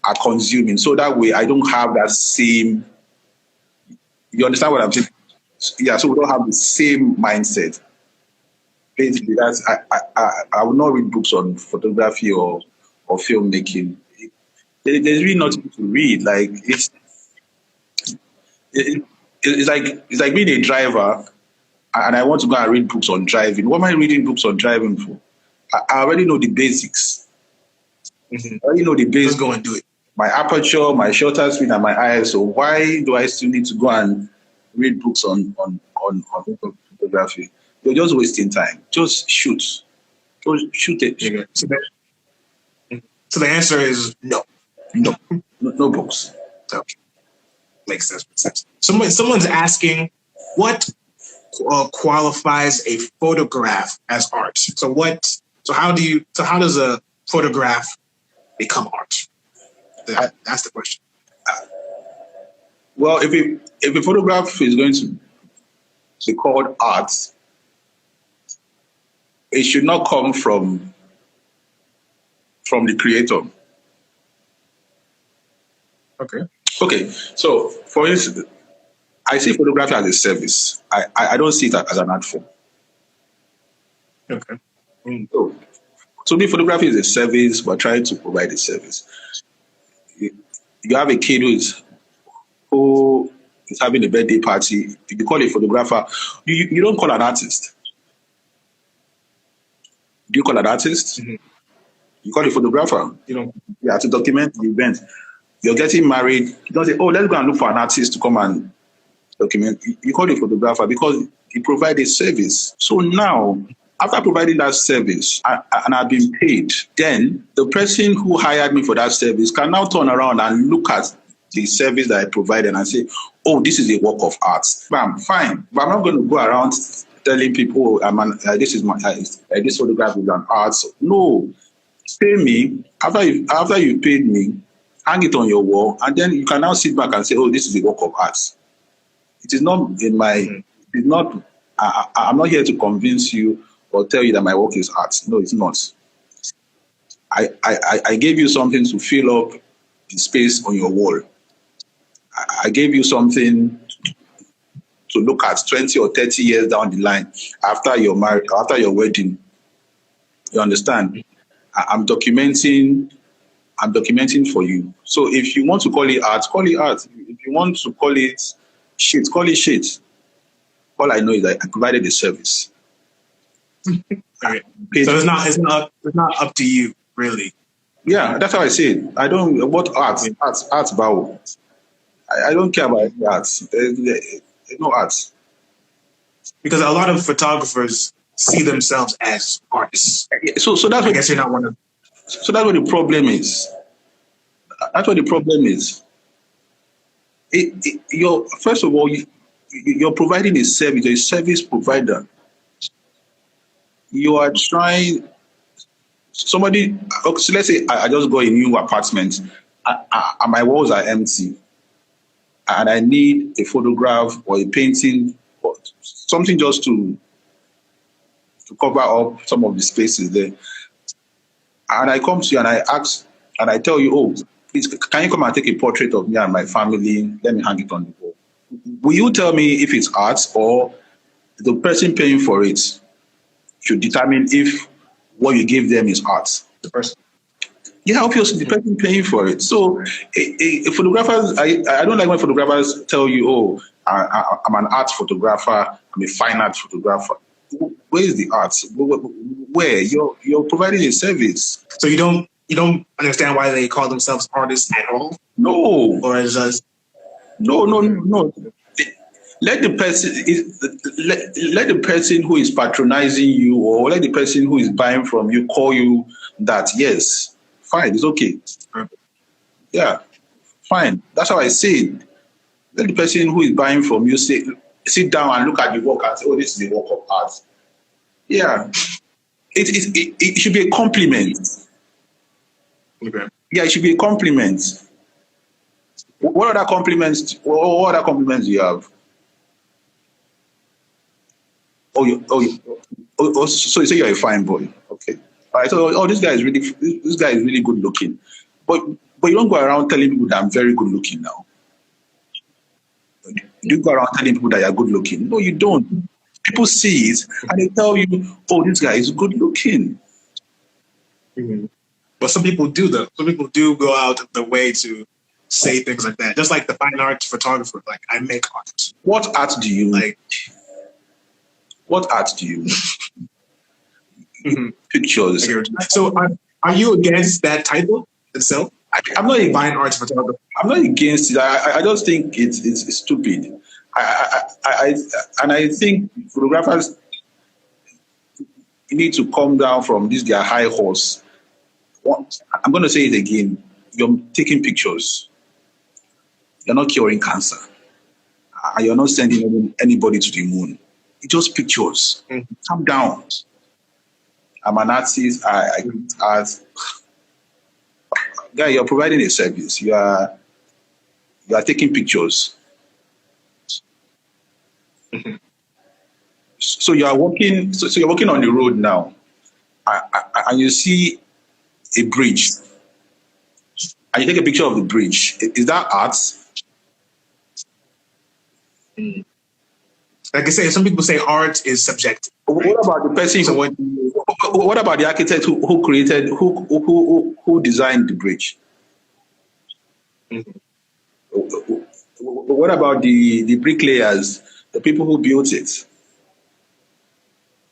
are consuming. So that way I don't have that same. You understand what I'm saying? Yeah. So we don't have the same mindset. Basically, that's I will not read books on photography or filmmaking. There's really nothing to read. Like it's like being a driver, and I want to go and read books on driving. What am I reading books on driving for? I already know the basics. Mm-hmm. I already know the basics. Just go and do it. My aperture, my shutter speed, and my ISO. Why do I still need to go and read books on photography? You're just wasting time. Just shoot. Just shoot it. Okay. So the answer is no. No books. Okay. Makes sense. Someone's asking, what qualifies a photograph as art? So how does a photograph become art? That's the question. Well, if a photograph is going to be called art, it should not come from the creator. Okay. So, for instance, I see photography as a service. I don't see it as an art form. Okay. So, to me, photography is a service. We're trying to provide a service. You have a kid who is having a birthday party. If you call a photographer, you don't call an artist. Do you call an artist? Mm-hmm. You call a photographer. To document the event. You're getting married. You don't say, let's go and look for an artist to come and document. You call a photographer because he provides a service. So now, after providing that service and I've been paid, then the person who hired me for that service can now turn around and look at the service that I provided and say, oh, this is a work of art. Bam, fine. But I'm not going to go around telling people, this is this photograph is an art. No, pay me. After you paid me, hang it on your wall, and then you can now sit back and say, oh, this is a work of art. It is not in my, it's not, I'm not here to convince you or tell you that my work is art. No, it's not. I gave you something to fill up the space on your wall. I gave you something to look at 20 or 30 years down the line after your marriage, after your wedding. You understand? I'm documenting for you. So if you want to call it art, call it art. If you want to call it shit, call it shit. All I know is that I provided the service. Right. So it's not up to you, really. Yeah, that's how I say it. I don't what art about. I don't care about any art. There's no art. Because a lot of photographers see themselves as artists. So that's I guess you're not one of them. So that's what the problem is. That's what the problem is. First of all, you're providing a service. You're a service provider. You are trying. Somebody. So let's say I just got a new apartment, and my walls are empty, and I need a photograph or a painting or something just to cover up some of the spaces there. And I come to you and I ask, and I tell you, oh, please, can you come and take a portrait of me and my family? Let me hang it on the wall. Will you tell me if it's art, or the person paying for it should determine if what you give them is art? The person. Yeah, obviously, the person paying for it. So, photographers, I don't like when photographers tell you, oh, I'm an art photographer, I'm a fine art photographer. Where is the art? Where? You're providing a service. So you don't understand why they call themselves artists at all? No. Or is just No. Let the person who is patronizing you, or let the person who is buying from you call you that. Yes, fine, it's okay. Yeah, fine. That's how I say it. Let the person who is buying from you sit down and look at the work and say, oh, this is a work of art. Yeah. It should be a compliment. Okay. Yeah, it should be a compliment. What other compliments do you have? So you say you're a fine boy. Okay. All right. So this guy is really good looking. But you don't go around telling people that I'm very good looking now. You go around telling people that you're good looking. No, you don't. People see it and they tell you, oh, this guy is good looking. Mm-hmm. But some people do, though. Some people do go out of the way to say things like that. Just like the fine art photographer, like, I make art. What art do you like? What art do you Pictures. So are you against that title itself? I'm not a fine art photographer. I'm not against it. I just think it's stupid. I think photographers need to come down from their high horse. I'm going to say it again. You're taking pictures. You're not curing cancer. You're not sending anybody to the moon. It's just pictures. Mm-hmm. Calm down. I'm an artist. I art. Guy, you're providing a service. You are taking pictures. Mm-hmm. So you are walking. So you're walking on the road now, and you see a bridge, and you take a picture of the bridge. Is that art? Mm. Like I say, some people say art is subjective. Right? What about the person? So what about the architect who created, who designed the bridge? Mm-hmm. What about the bricklayers, the people who built it?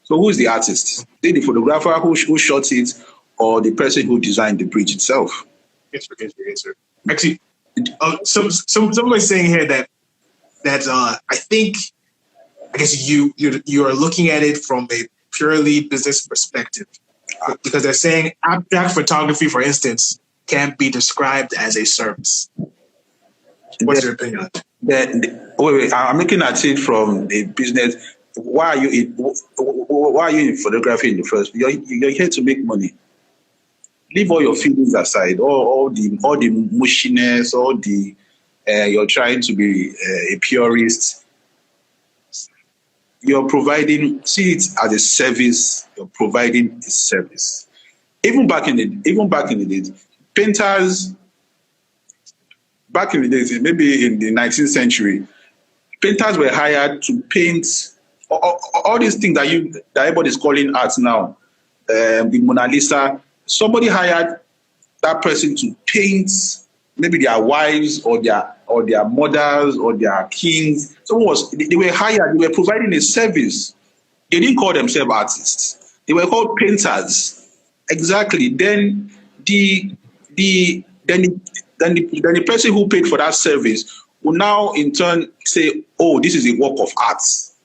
So who is the artist? Is it the photographer who shot it, or the person who designed the bridge itself? Yes, sir. Actually, somebody's saying here that I think, I guess you are looking at it from a purely business perspective? Because they're saying abstract photography, for instance, can't be described as a service. What's your opinion on that? Wait, I'm looking at it from a business. Why are you in photography in the first place? You're here to make money. Leave all your feelings aside, all the mushiness, all the you're trying to be a purist. You're providing, see it as a service. You're providing a service. Even back in the days, painters. Back in the days, maybe in the 19th century, painters were hired to paint all these things that everybody's calling art now. The Mona Lisa. Somebody hired that person to paint maybe their wives or their mothers or their kings. They were hired. They were providing a service. They didn't call themselves artists. They were called painters. Exactly. Then the person who paid for that service will now in turn say, "Oh, this is a work of art."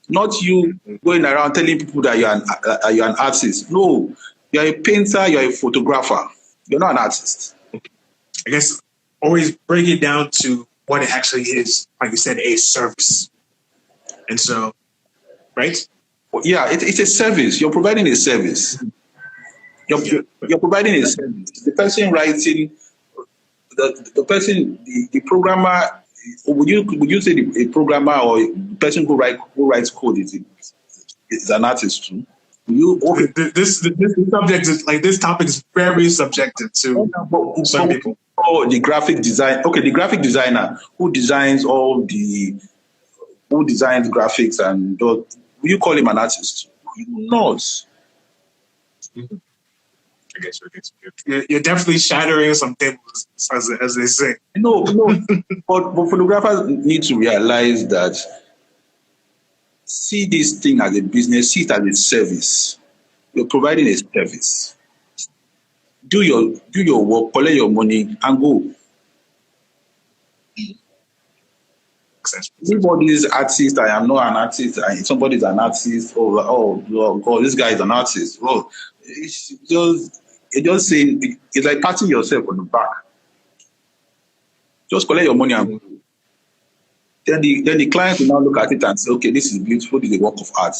Not you going around telling people that you're an artist. No, you're a painter. You're a photographer. You're not an artist. I guess always break it down to what it actually is. Like you said, a service. And so, right? Yeah, it's a service. You're providing a service. You're providing a service. The person writing, the person, the programmer. Would you say a programmer or the person who writes code is an artist too? This subject is like this topic is very subjective to some people. Oh, the graphic design. Okay, the graphic designer who designs graphics and will you call him an artist? Not. I guess you're definitely shattering some tables, as they say. No, but photographers need to realize that see this thing as a business, see it as a service. You're providing a service. Do your work, collect your money, and go. Everybody's artist. I am not an artist. Somebody's an artist. Oh God, this guy is an artist. Oh, it's just saying it's like patting yourself on the back. Just collect your money and go. Then the client will now look at it and say, okay, this is beautiful. This is a work of art.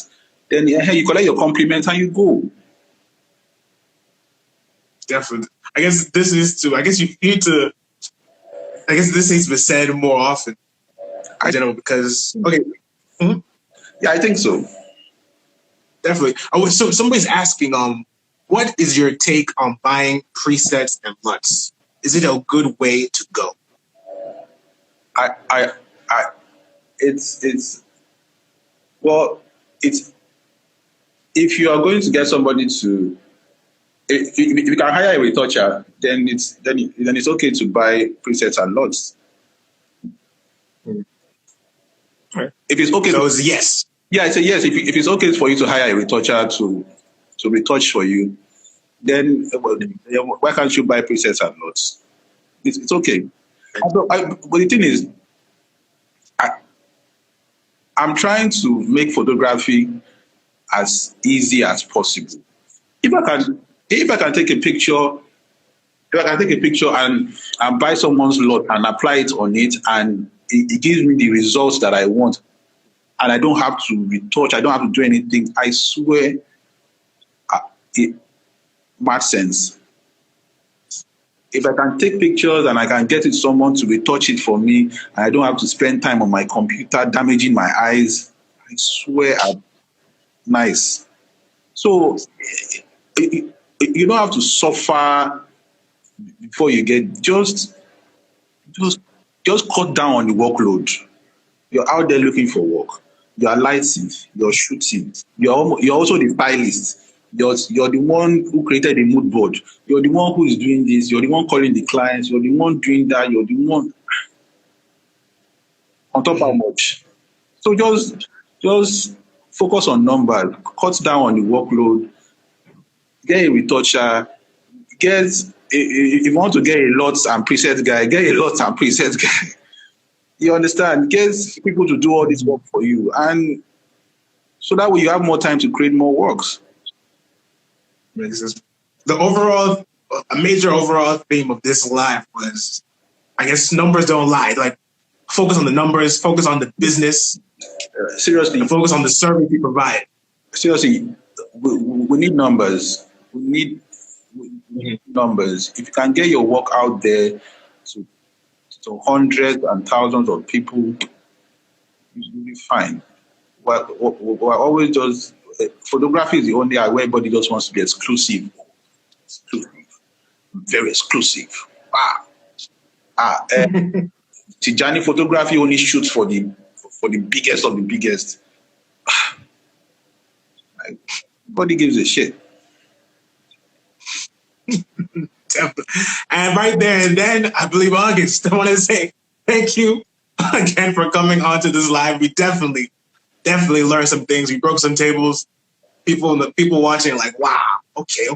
Then you collect your compliments and you go. Definitely. I guess this is to. I guess you need to. I guess this needs to be said more often. In general, because okay. Mm-hmm. Yeah, I think so. Definitely. So somebody's asking, what is your take on buying presets and LUTs? Is it a good way to go? If you are going to get somebody to, if you can hire a retoucher, then it's okay to buy presets and LUTs. Right. If it's okay, so it's yes. Yeah, it's a yes. If it's okay for you to hire a retoucher to retouch for you, then why can't you buy presets and LUTs? It's okay. But the thing is, I'm trying to make photography as easy as possible. If I can take a picture, and buy someone's LUT and apply it on it, and it gives me the results that I want, and I don't have to retouch, I don't have to do anything, I swear it makes sense. If I can take pictures and I can get someone to retouch it for me, and I don't have to spend time on my computer damaging my eyes, I swear nice. So you don't have to suffer before you get, just cut down on the workload. You're out there looking for work. You are lighting, you're shooting. You're also the stylist. You're the one who created the mood board. You're the one who is doing this. You're the one calling the clients. You're the one doing that. You're the one on top of how much. So just focus on numbers. Cut down on the workload. Get a retoucher. If you want to get a LUTs and preset guy, get a LUTs and preset guy. You understand? Get people to do all this work for you, and so that way you have more time to create more works. A major overall theme of this live was, I guess, numbers don't lie. Like, focus on the numbers, focus on the business, Seriously, and focus on the service you provide. seriously, we need numbers. We need numbers. If you can get your work out there to hundreds and thousands of people, you'll be fine. We're always just photography is the only area where everybody just wants to be exclusive, very exclusive. Tijani photography only shoots for the biggest of the biggest. Like, nobody gives a shit. And right there and then, I believe August, I want to say thank you again for coming on to this live. We definitely learned some things. We broke some tables. People watching are like, wow, okay.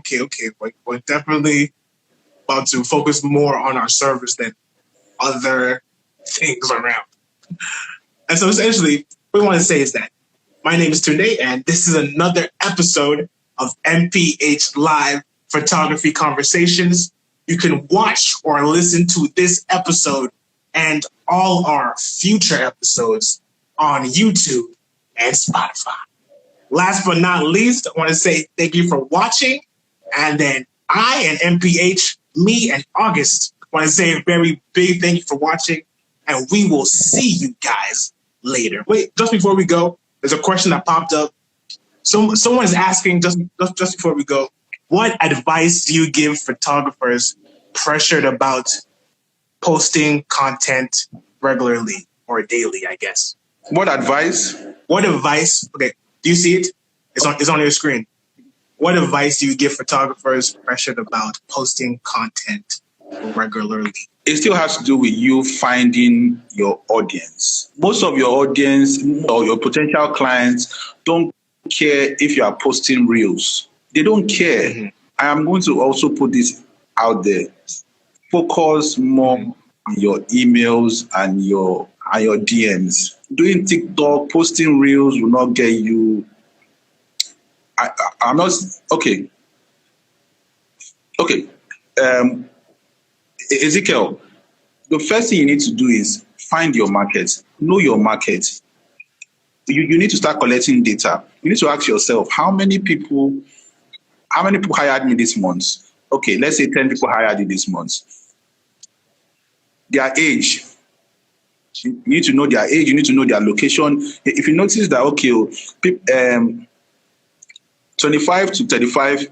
We're definitely about to focus more on our service than other things around. And so essentially, what we want to say is that my name is Tunde, and this is another episode of N.P.H Live Photography Conversations. You can watch or listen to this episode and all our future episodes on YouTube and Spotify. Last but not least, I want to say thank you for watching. And then I and N.P.H, me and August, want to say a very big thank you for watching. And we will see you guys later. Wait, just before we go, there's a question that popped up. Someone is asking just before we go, what advice do you give photographers pressured about posting content regularly or daily, I guess? What advice? Okay, do you see it? It's on your screen. What advice do you give photographers pressured about posting content regularly? It still has to do with you finding your audience. Most of your audience or your potential clients don't care if you are posting reels. They don't care. Mm-hmm. I am going to also put this out there. Focus more on your emails and your DMs. Doing TikTok, posting reels will not get you. I'm not okay. Ezekiel, the first thing you need to do is find your market, know your market. You need to start collecting data. You need to ask yourself, how many people hired me this month? Okay, let's say 10 people hired you this month. Their age. You need to know their age. You need to know their location. If you notice that, okay, 25 to 35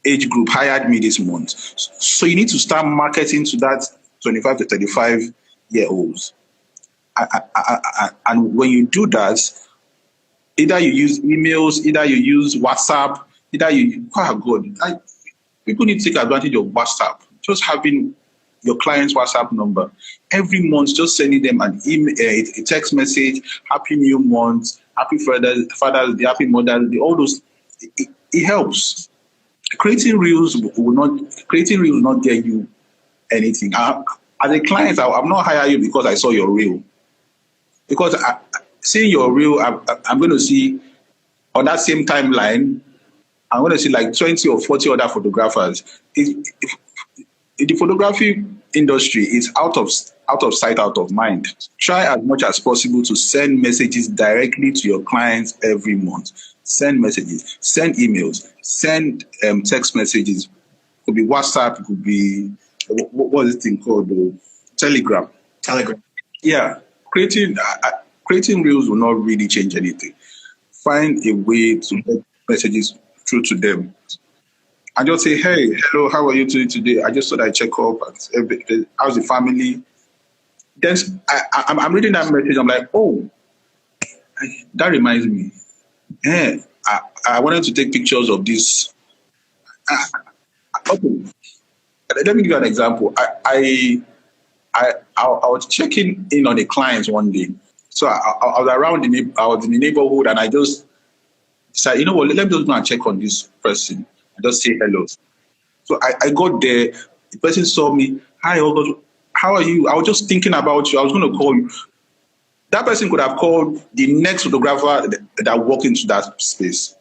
age group hired me this month. So you need to start marketing to that 25 to 35 year olds. And when you do that, either you use emails, either you use WhatsApp, people need to take advantage of WhatsApp. Just having your client's WhatsApp number every month, just sending them an email, a text message, Happy New Month, Happy Father's Day, Happy Mother's Day, all those. It helps. Creating reels will not get you anything. As a client, I'm not hiring you because I saw your reel. Because seeing your reel, I'm going to see on that same timeline, I'm going to see like 20 or 40 other photographers. The photography industry is out of sight, out of mind. Try as much as possible to send messages directly to your clients every month. Send messages, send emails, send text messages. It could be WhatsApp, it could be, what is this thing called? Telegram. Yeah. Creating reels will not really change anything. Find a way to get messages through to them. And just say, hey, hello, how are you doing today? I just thought I'd check up. How's the family? Then I'm reading that message. I'm like, oh, that reminds me. Yeah, I wanted to take pictures of this. Okay, let me give you an example. I was checking in on a client one day. So I was around I was in the neighborhood, and I just decided, you know what, let me just go and check on this person. I just say hello. So I got there. The person saw me. Hi, August. How are you? I was just thinking about you. I was going to call you. That person could have called the next photographer that walked into that space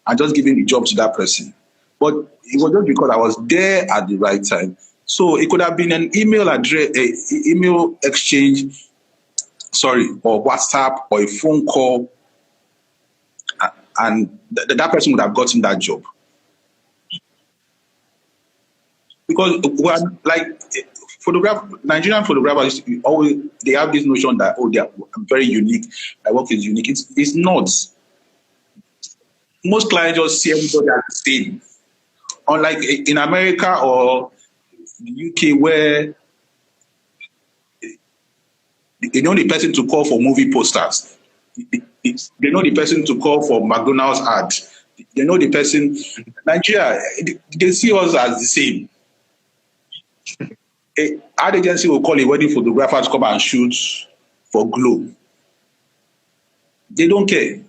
and just given the job to that person. but it was just because I was there at the right time. So it could have been an email address, email exchange, or WhatsApp or a phone call, and that person would have gotten that job. Because Nigerian photographers always, they have this notion that they are very unique. My work is unique. It's not. Most clients just see everybody as the same. Unlike in America or the UK, where they know the person to call for movie posters, they know the person to call for McDonald's ad, they know the person. Nigeria, they see us as the same. An ad agency will call a wedding photographer to come and shoot for Glow. They don't care.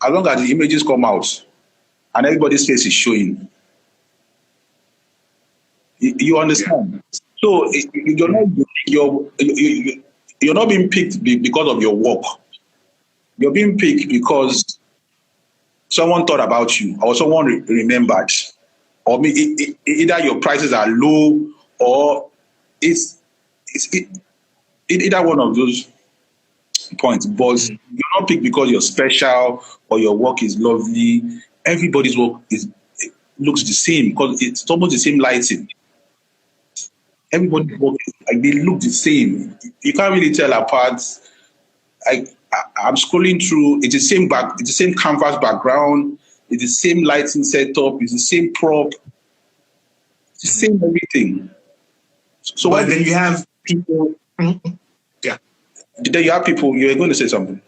As long as the images come out and everybody's face is showing. You understand? Yeah. So you're not being picked because of your work. You're being picked because someone thought about you or someone remembered. Or either your prices are low or it's either one of those points. But you're not picked because you're special or your work is lovely. Everybody's work looks the same because it's almost the same lighting. Everybody's work, they look the same. You can't really tell apart. I'm scrolling through. It's the same canvas background. It's the same lighting setup. It's the same prop. It's the same everything. So then you have people. Yeah. Then you have people. You're going to say something.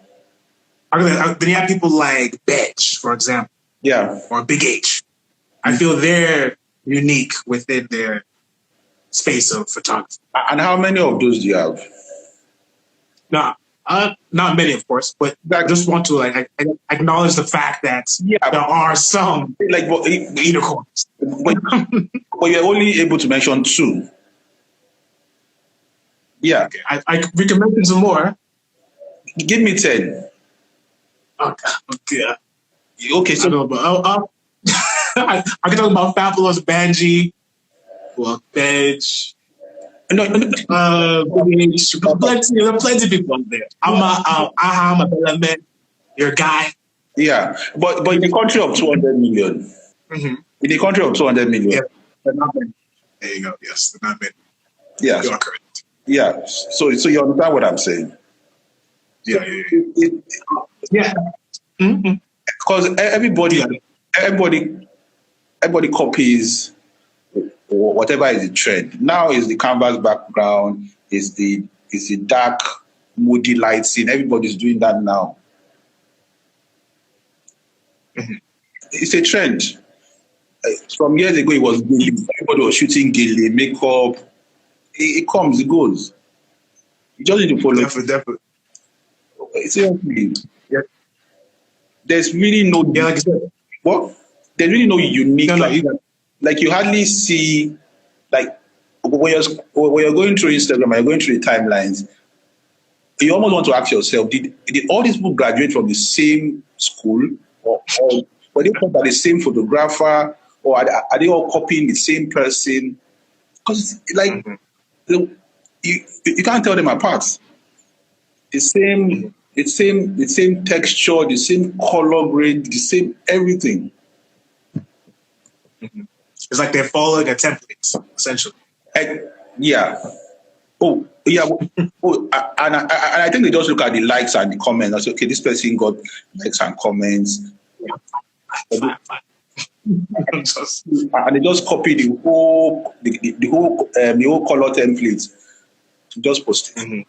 Then you have people like N.P.H, for example. Yeah. Or Big H. I feel they're unique within their space of photography. And how many of those do you have? No, not many, of course, but I just want to acknowledge the fact that there are some unicorns. But you're only able to mention 2. Yeah. Okay. We can mention some more. Give me 10. Okay. Okay, so I can talk about Fabulous Banji, N.P.H. No. Plenty of people out there. I'm a Bellman, your guy. Yeah, but in the country of 200 million. Mm-hmm. In the country of 200 million. Yeah, they're not many. There you go. Yes, they're not many. Yeah. You are correct. Yeah. So you understand what I'm saying? Yeah. Yeah. Mm-hmm. Because everybody copies whatever is the trend. Now is the canvas background, is the dark, moody lighting. Everybody's doing that now. Mm-hmm. It's a trend. From years ago, it was everybody was shooting gele, makeup. It comes, it goes. You just need to follow. Definitely. Seriously. Yeah. There's really no. Yeah, like I said. What? There's really no unique. No, like you hardly see, like when you're going through Instagram and you're going through the timelines, you almost want to ask yourself, did all these people graduate from the same school, or were they taught by the same photographer, or are they all copying the same person? Because you can't tell them apart. The same texture, the same color grade, the same everything. Mm-hmm. It's like they're following a template, essentially. Yeah. Oh, yeah. And I think they just look at the likes and the comments and say, okay, this person got likes and comments. Fine. And they just copy the whole color template to just post it. Mm-hmm.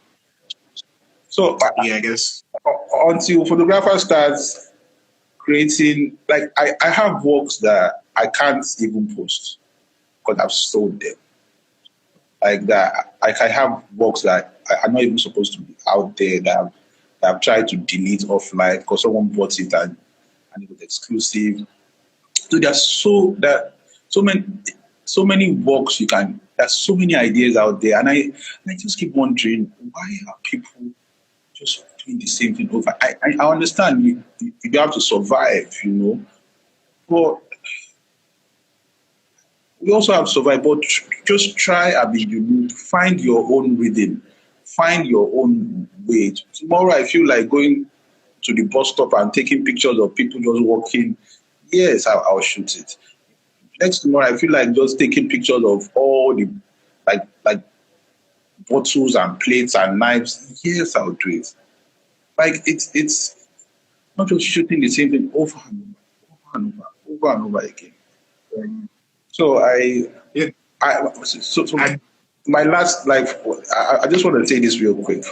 So I guess until photographer starts creating, like I have works that I can't even post because I've sold them. Like that, I have works that I'm not even supposed to be out there that I've tried to delete offline because someone bought it and it was exclusive. So there's so many works you can. There's so many ideas out there, and I just keep wondering, why are people just doing the same thing over? I understand you have to survive, but We also have survived, but just try and be unique. Find your own rhythm. Find your own way. Tomorrow, I feel like going to the bus stop and taking pictures of people just walking. Yes, I'll shoot it. Next tomorrow, I feel like just taking pictures of all the like bottles and plates and knives. Yes, I'll do it. Like it's not just shooting the same thing over and over and over again. So Yeah. so I, my last life. I just want to say this real quick.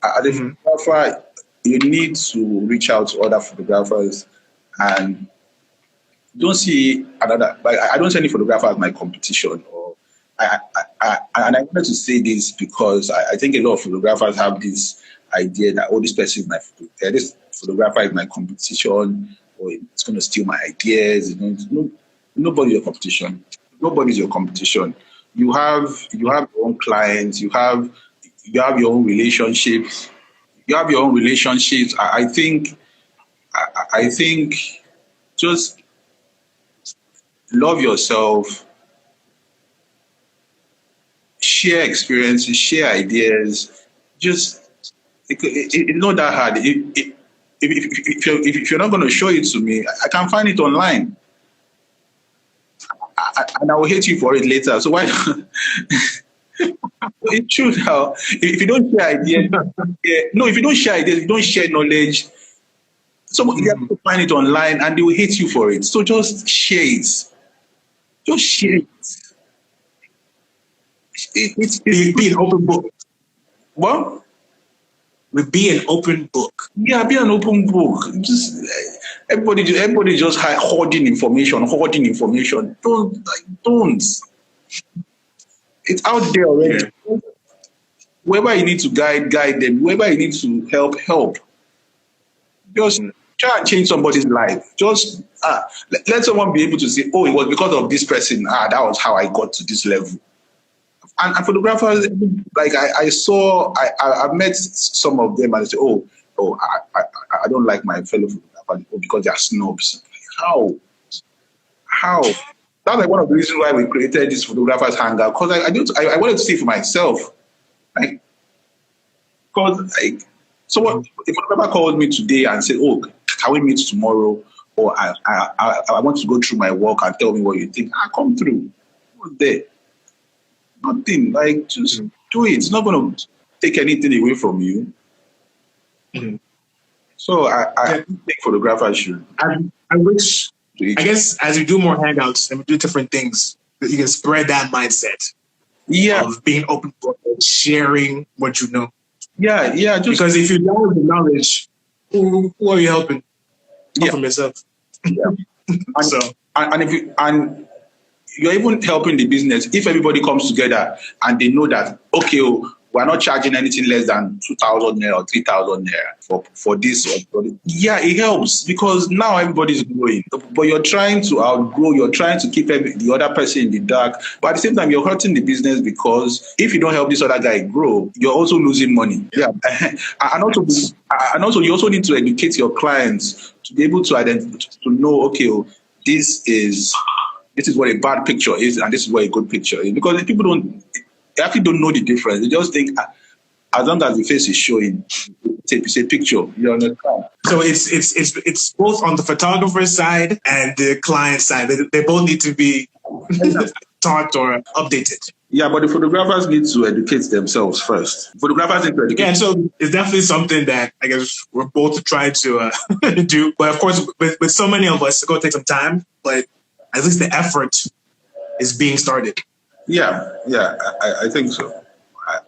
As a mhm. photographer, you need to reach out to other photographers and don't see another. Like I don't see any photographer as my competition. Or and I wanted to say this because I think a lot of photographers have this idea that this person is this photographer is my competition, or it's going to steal my ideas. No, nobody's your competition. Nobody's your competition. You have your own clients. You have your own relationships. You have your own relationships. I think just love yourself, share experiences, share ideas. Just it's not that hard. If you're not going to show it to me, I can find it online, and I will hate you for it later. So why? It's true now. If you don't share ideas, no, if you don't share ideas, if you don't share knowledge, somebody else will find it online and they will hate you for it. So just share it. Just share it. It's Be an open book. well, Be an open book. yeah, be an open book. Just everybody just hoarding information, hoarding information. Don't. It's out there already. Yeah. Whoever you need to guide them. Whoever you need to help. Just try and change somebody's life. Just let someone be able to say, "Oh, it was because of this person. That was how I got to this level." And photographers, like I've met some of them and they say, I don't like my fellow photographers because they are snobs. How? That's like one of the reasons why we created this photographers hangout, because I wanted to see for myself, like, because like someone, if a photographer called me today and said, "Oh, can we meet tomorrow?" Or I want to go through my work and tell me what you think. I come through. What's there? Nothing. Like, just do it. It's not going to take anything away from you. Mhm. So I think photographers should I wish, do it. I guess, as you do more hangouts and we do different things, that you can spread that mindset Yeah, of being open book and sharing what you know. yeah. Just Because if you don't have the knowledge, who are you helping? Help yeah, from yourself. yeah. And, So and if you're even helping the business if everybody comes together and they know that we're not charging anything less than 2,000 naira or 3,000 naira for this or for this. Yeah, it helps because now everybody's growing, but you're trying to outgrow, you're trying to keep the other person in the dark, but at the same time you're hurting the business because if you don't help this other guy grow, you're also losing money. Yeah. and also you also need to educate your clients to be able to identify, to know, this is what a bad picture is and this is what a good picture is, because people they actually don't know the difference. They just think as long as the face is showing, it's a picture. You understand? so it's both on the photographer side and the client side. They both need to be taught or updated. Yeah, but the photographers need to educate themselves first. Photographers need to educate. Yeah, and so it's definitely something that I guess we're both trying to do. But of course, with so many of us, it's going to take some time. But at least the effort is being started. Yeah, I think so. I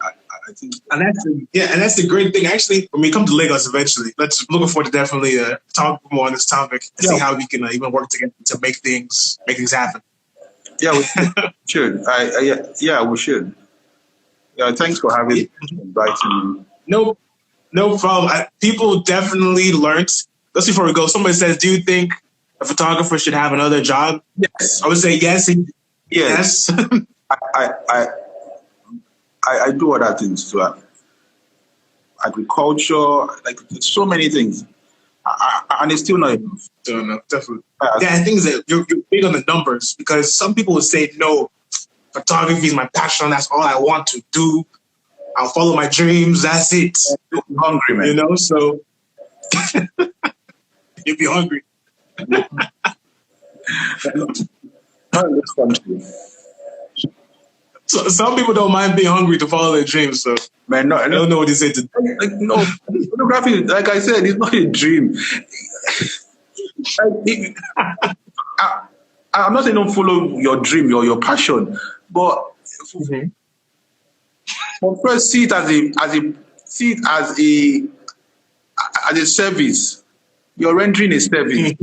think so. And that's the great thing. Actually, when we come to Lagos eventually, looking forward to definitely talk more on this topic and see how we can even work together to make things happen. Yeah, we should. We should. Yeah, thanks for inviting me. No problem. People definitely learned. Let's before we go. Somebody says, "Do you think a photographer should have another job?" Yes. I would say yes. Yes. I do other things too. Agriculture, like so many things. And it's still not enough. Don't know, definitely. Yeah, I think that you're big on the numbers because some people would say, no, photography is my passion. That's all I want to do. I'll follow my dreams. That's it. I'm hungry, man. You know, so you'll be hungry. Not in this country. So some people don't mind being hungry to follow their dreams. So Man, no, I don't know what they say to. no, photography, like I said, it's not a dream. I'm not saying don't follow your dream or your passion, but first see it as a service. You're rendering a service.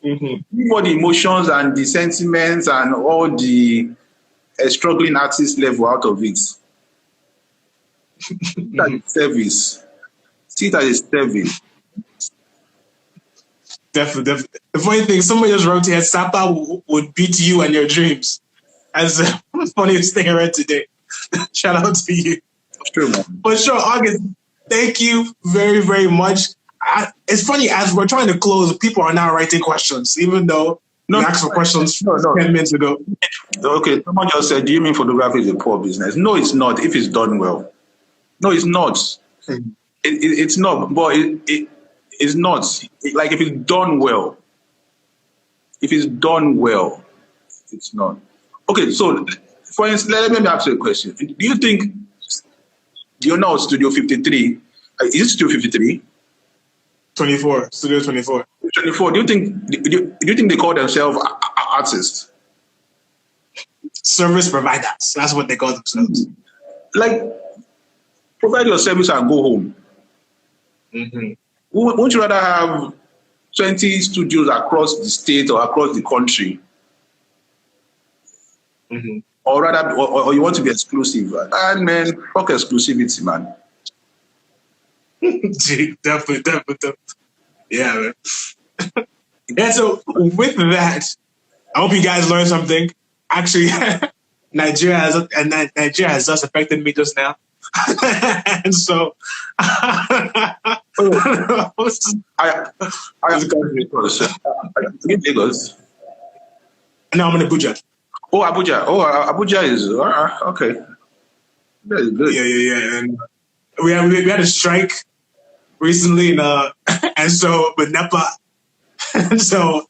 Leave all the emotions and the sentiments and all the struggling artist level out of it. See it as a service. See it as a service. Definitely. The funny thing, somebody just wrote here, Sapa would beat you and your dreams. As the funniest thing I read today. Shout out to you. True, man. But sure, August, thank you very, very much. It's funny, as we're trying to close, people are now writing questions, even though we asked for questions 10 minutes ago. Okay, someone just said, do you mean photography is a poor business? No, it's not, if it's done well. No, it's not. It's not, but it's not. Like, if it's done well. If it's done well, it's not. Okay, so, for instance, let me ask you a question. Do you think, you're now Studio 53, is it Studio 53? 24, Studio 24. 24. Do you think they call themselves artists? Service providers. That's what they call themselves. Like, provide your service and go home. Won't you rather have 20 studios across the state or across the country? Or rather, or you want to be exclusive? And man, fuck exclusivity, man. Definitely. Yeah, man. Yeah, so with that, I hope you guys learned something. Actually, Nigeria has just affected me just now. And so I Lagos. No, I'm in Abuja. Oh, Abuja. Oh, Abuja is okay. That is good. Yeah. And we had a strike recently, and so with NEPA, and so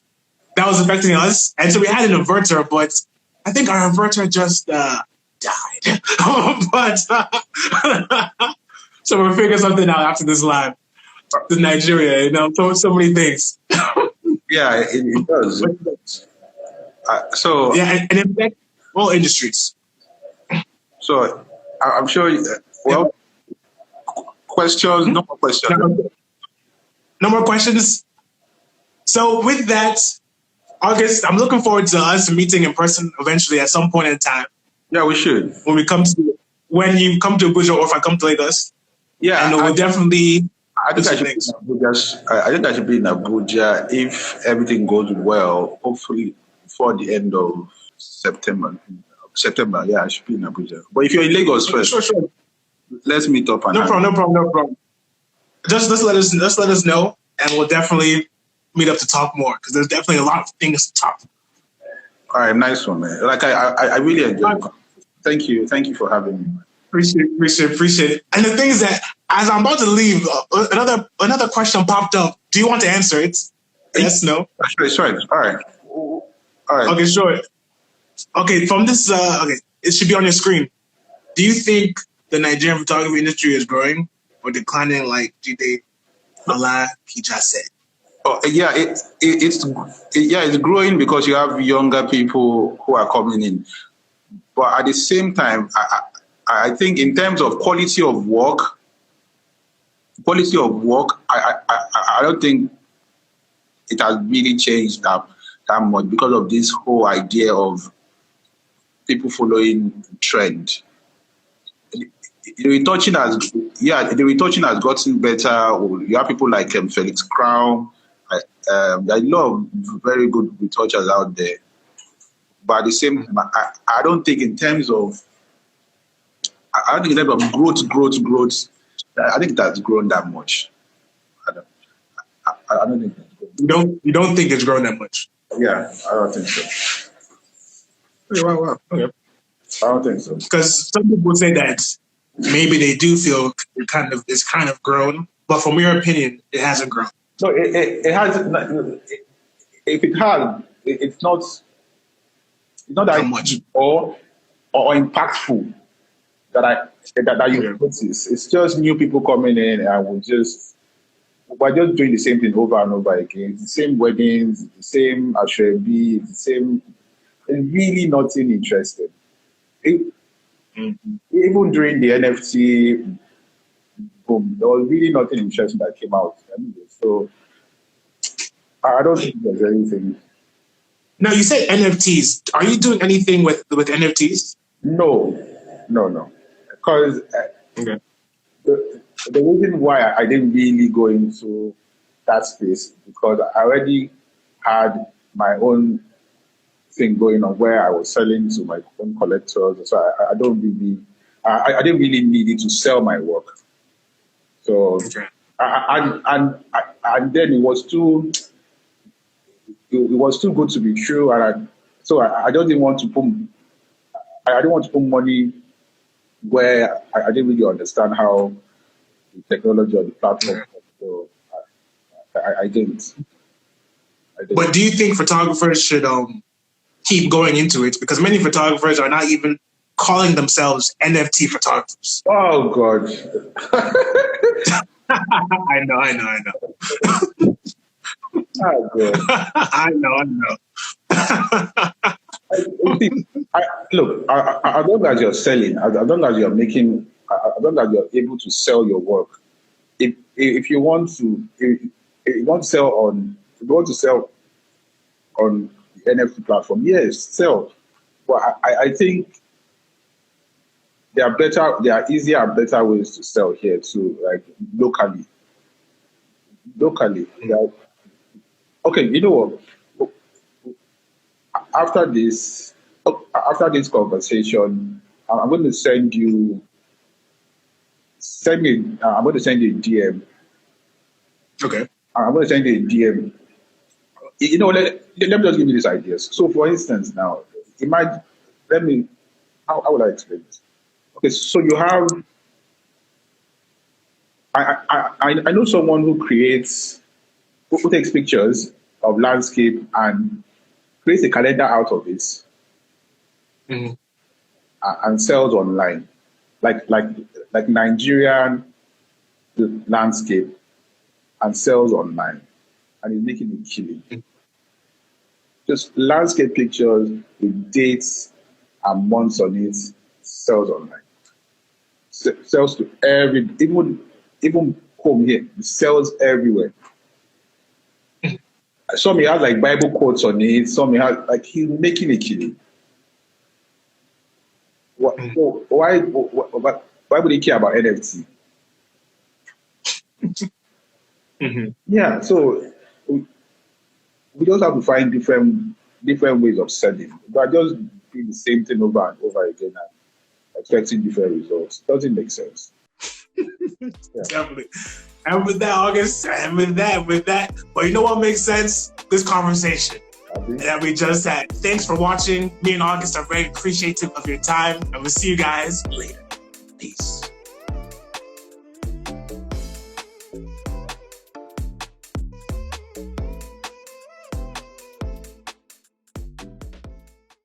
that was affecting us. And so we had an inverter, but I think our inverter just died. But so we'll figure something out after this live. To Nigeria, so many things. Yeah, it does. So yeah, and it affects all industries. So I'm sure. Well, questions? No more questions. No more questions. So with that, August, I'm looking forward to us meeting in person eventually at some point in time. Yeah, we should. When you come to Abuja, or if I come to Lagos. Yeah, and we'll definitely. I think I should be in Abuja if everything goes well. Hopefully, before the end of September. Yeah, I should be in Abuja. But if you're in Lagos first, sure. Let's meet up. No problem. Just let us know, and we'll definitely meet up to talk more because there's definitely a lot of things to talk. All right, nice one, man. Like I really enjoyed it. Thank you for having me. Appreciate it. And the thing is that as I'm about to leave, another question popped up. Do you want to answer it? Yes, no? Sure. All right. Okay, sure. Okay, from this, it should be on your screen. Do you think the Nigerian photography industry is growing or declining like Jide N.P.H said? Oh, yeah, it's growing because you have younger people who are coming in. But at the same time, I think in terms of quality of work, I don't think it has really changed that much because of this whole idea of people following trend. The retouching has gotten better. You have people like Felix Crown. There are a lot of very good retouchers out there. But at the same time, I don't think in terms of growth, I think that's grown that much. I don't think it's grown. You don't think it's grown that much? Yeah, I don't think so. Okay, wow. Okay. I don't think so. Because some people say that maybe they do feel it's kind of grown, but from your opinion, it hasn't grown. No, it has. If it has, it's not that much or impactful that you notice. It's just new people coming in, and we're just doing the same thing over and over again. It's the same weddings, the same ashrebi, the same. It's really nothing interesting. Even during the NFT boom, there was really nothing interesting that came out. Anyway, so I don't think there's anything. Now, you said NFTs. Are you doing anything with NFTs? No. Because the reason why I didn't really go into that space, because I already had my own thing going on where I was selling to my own collectors. So I didn't really need it to sell my work. So, and then it was too good to be true, and I didn't want to put money where I didn't really understand how the technology or the platform. So I didn't. But do you think photographers should keep going into it? Because many photographers are not even calling themselves NFT photographers. Oh God. I know. Oh God. I know. Look, as long as you're selling, as long as you're making, as long as you're able to sell your work, if you want to sell on the NFT platform, yes, sell. But I think there are easier and better ways to sell here too, like locally. Okay, you know what? After this conversation, I'm going to send you a DM. Okay. I'm going to send you a DM. You know, let me just give you these ideas. So, for instance, now, how would I explain this? Okay, so you have, I know someone who takes pictures of landscape and creates a calendar out of it, and sells online, like Nigerian landscape, and sells online, and is making a killing. Just landscape pictures with dates and months on it, sells online. Sells to even home here, sells everywhere. Some he has like Bible quotes on it. Some he has he's making a killing. Why would he care about NFT? Yeah, so we just have to find different ways of selling. But just doing the same thing over and over again and expecting different results doesn't make sense. Yeah. Definitely. And with that, August, and with that, but you know what makes sense? This conversation that we just had. Thanks for watching. Me and August are very appreciative of your time, and we'll see you guys later. Peace.